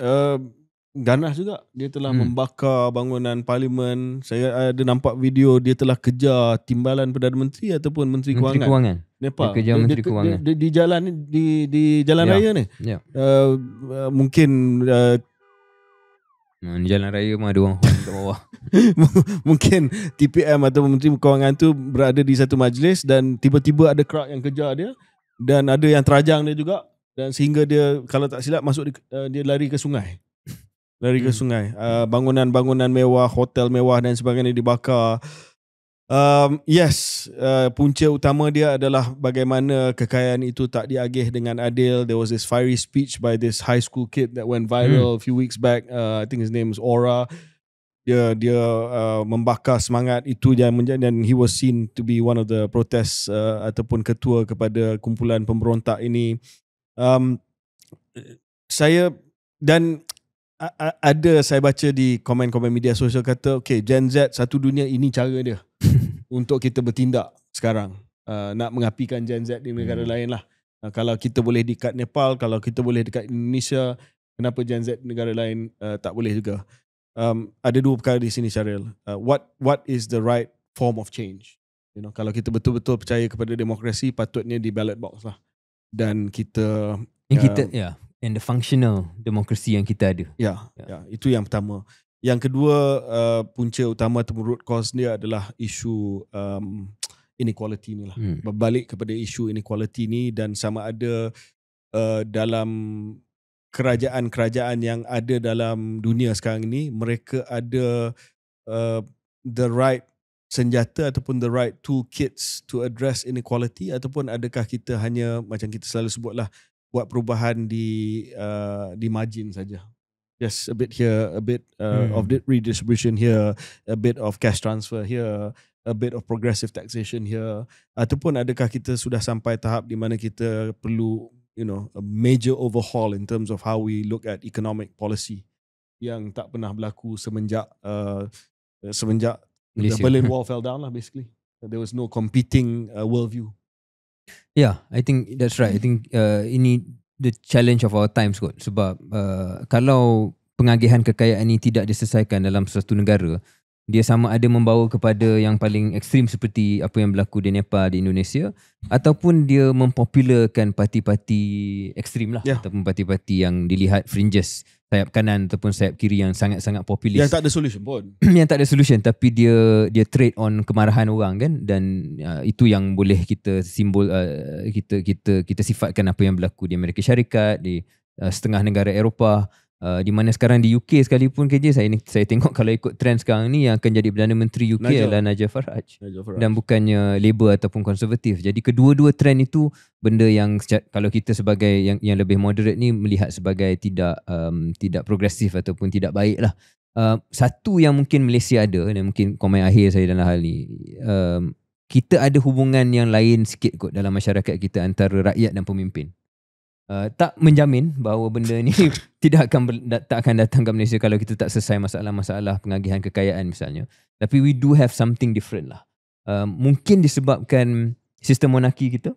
ganas juga, dia telah membakar bangunan parlimen. Saya ada nampak video dia telah kejar timbalan Perdana Menteri ataupun Menteri Kewangan Nepal. Dia kejar Menteri Kewangan di jalan raya ni. Mungkin di jalan raya mah ada orang kat bawah. Mungkin TPM atau Menteri Kewangan tu berada di satu majlis dan tiba-tiba ada crowd yang kejar dia, dan ada yang terajang dia juga, dan sehingga dia, kalau tak silap, dia lari ke sungai. Bangunan-bangunan mewah, hotel mewah dan sebagainya dibakar. Punca utama dia adalah bagaimana kekayaan itu tak diagih dengan adil. There was this fiery speech by this high school kid that went viral a few weeks back. I think his name is Aura. Dia membakar semangat itu, dan he was seen to be one of the protest ataupun ketua kepada kumpulan pemberontak ini. Saya baca di komen-komen media sosial kata, okay, Gen Z satu dunia, ini cara dia untuk kita bertindak sekarang, nak mengapikan Gen Z di negara lain lah. Kalau kita boleh dekat Nepal, kalau kita boleh dekat Indonesia, kenapa Gen Z di negara lain tak boleh juga? Ada dua perkara di sini, Syaril. What is the right form of change? Kalau kita betul-betul percaya kepada demokrasi, patutnya di ballot box lah. Dan kita and the functional demokrasi yang kita ada. Itu yang pertama. Yang kedua, punca utama atau root cause dia adalah isu inequality ni lah. Berbalik kepada isu inequality ni, dan sama ada dalam kerajaan-kerajaan yang ada dalam dunia sekarang ni, mereka ada the right senjata ataupun the right toolkits to address inequality, ataupun adakah kita hanya, macam kita selalu sebutlah, buat perubahan di margin saja. Yes, a bit here, a bit of redistribution here, a bit of cash transfer here, a bit of progressive taxation here. Ataupun adakah kita sudah sampai tahap di mana kita perlu, a major overhaul in terms of how we look at economic policy yang tak pernah berlaku semenjak the Berlin Wall fell down lah, basically. There was no competing worldview. Yeah, I think that's right. I think ini the challenge of our times kot. Sebab kalau pengagihan kekayaan ini tidak diselesaikan dalam satu negara, dia sama ada membawa kepada yang paling ekstrim seperti apa yang berlaku di Nepal, di Indonesia, ataupun dia mempopularkan parti-parti ekstrim lah, ataupun parti-parti yang dilihat fringes, sayap kanan ataupun sayap kiri yang sangat-sangat populis. Yang tak ada solution pun. Yang tak ada solution, tapi dia trade on kemarahan orang kan, dan itu yang boleh kita simbol, kita sifatkan apa yang berlaku di Amerika Syarikat, di setengah negara Eropah. Di mana sekarang di UK sekalipun KJ, saya tengok kalau ikut trend sekarang ni yang akan jadi Perdana Menteri UK adalah Nigel Farage. Dan bukannya Labour ataupun Konservatif. Jadi kedua-dua trend itu benda yang kalau kita sebagai yang lebih moderate ni melihat sebagai tidak progresif ataupun tidak baik lah. Satu yang mungkin Malaysia ada, dan mungkin komen akhir saya dalam hal ni, kita ada hubungan yang lain sikit kot dalam masyarakat kita antara rakyat dan pemimpin. Tak menjamin bahawa benda ni tak akan datang ke Malaysia kalau kita tak selesai masalah-masalah pengagihan kekayaan misalnya. Tapi we do have something different lah. Mungkin disebabkan sistem monarki kita,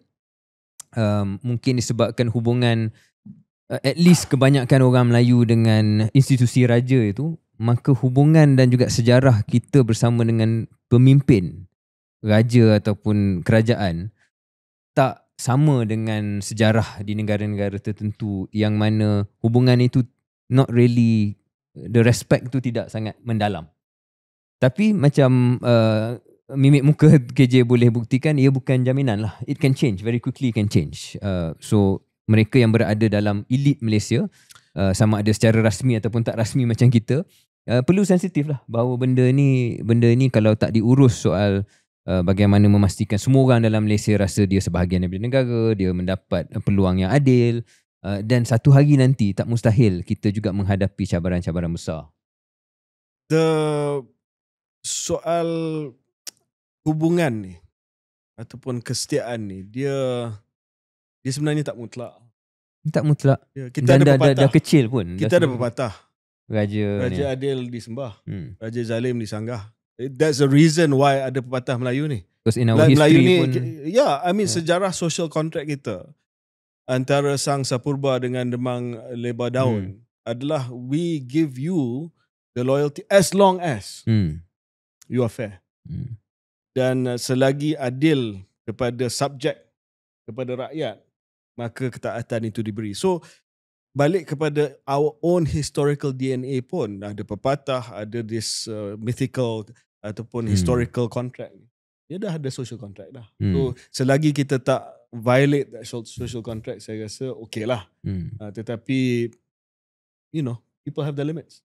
mungkin disebabkan hubungan at least kebanyakan orang Melayu dengan institusi raja itu, maka hubungan dan juga sejarah kita bersama dengan pemimpin raja ataupun kerajaan tak sama dengan sejarah di negara-negara tertentu yang mana hubungan itu not really, the respect tu tidak sangat mendalam. Tapi macam mimik muka KJ boleh buktikan, ia bukan jaminan lah. It can change, very quickly can change. So mereka yang berada dalam elit Malaysia, sama ada secara rasmi ataupun tak rasmi macam kita, perlu sensitif lah bahawa benda ni kalau tak diurus soal bagaimana memastikan semua orang dalam Malaysia rasa dia sebahagian daripada negara, dia mendapat peluang yang adil, dan satu hari nanti tak mustahil kita juga menghadapi cabaran-cabaran besar. Soal hubungan ni ataupun kesetiaan ni, dia sebenarnya tak mutlak. Tak mutlak. Kita dan ada pepatah. Dah kecil pun. Kita ada pepatah. Raja adil disembah, raja zalim disanggah. That's the reason why ada pepatah Melayu ni. Because in our history Melayu pun, sejarah social contract kita antara Sang Sapurba dengan Demang Lebar Daun adalah we give you the loyalty as long as you are fair. Dan selagi adil kepada subjek, kepada rakyat, maka ketaatan itu diberi. So balik kepada our own historical DNA pun ada pepatah, ada this mythical ataupun historical contract. Dia dah ada social contract dah. So selagi kita tak violate that social contract, saya rasa okay lah. Tetapi people have their limits.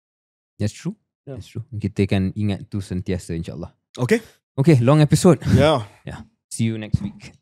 That's true. That's true. Kita akan ingat tu sentiasa insyaAllah. Okay, long episode. Yeah. See you next week.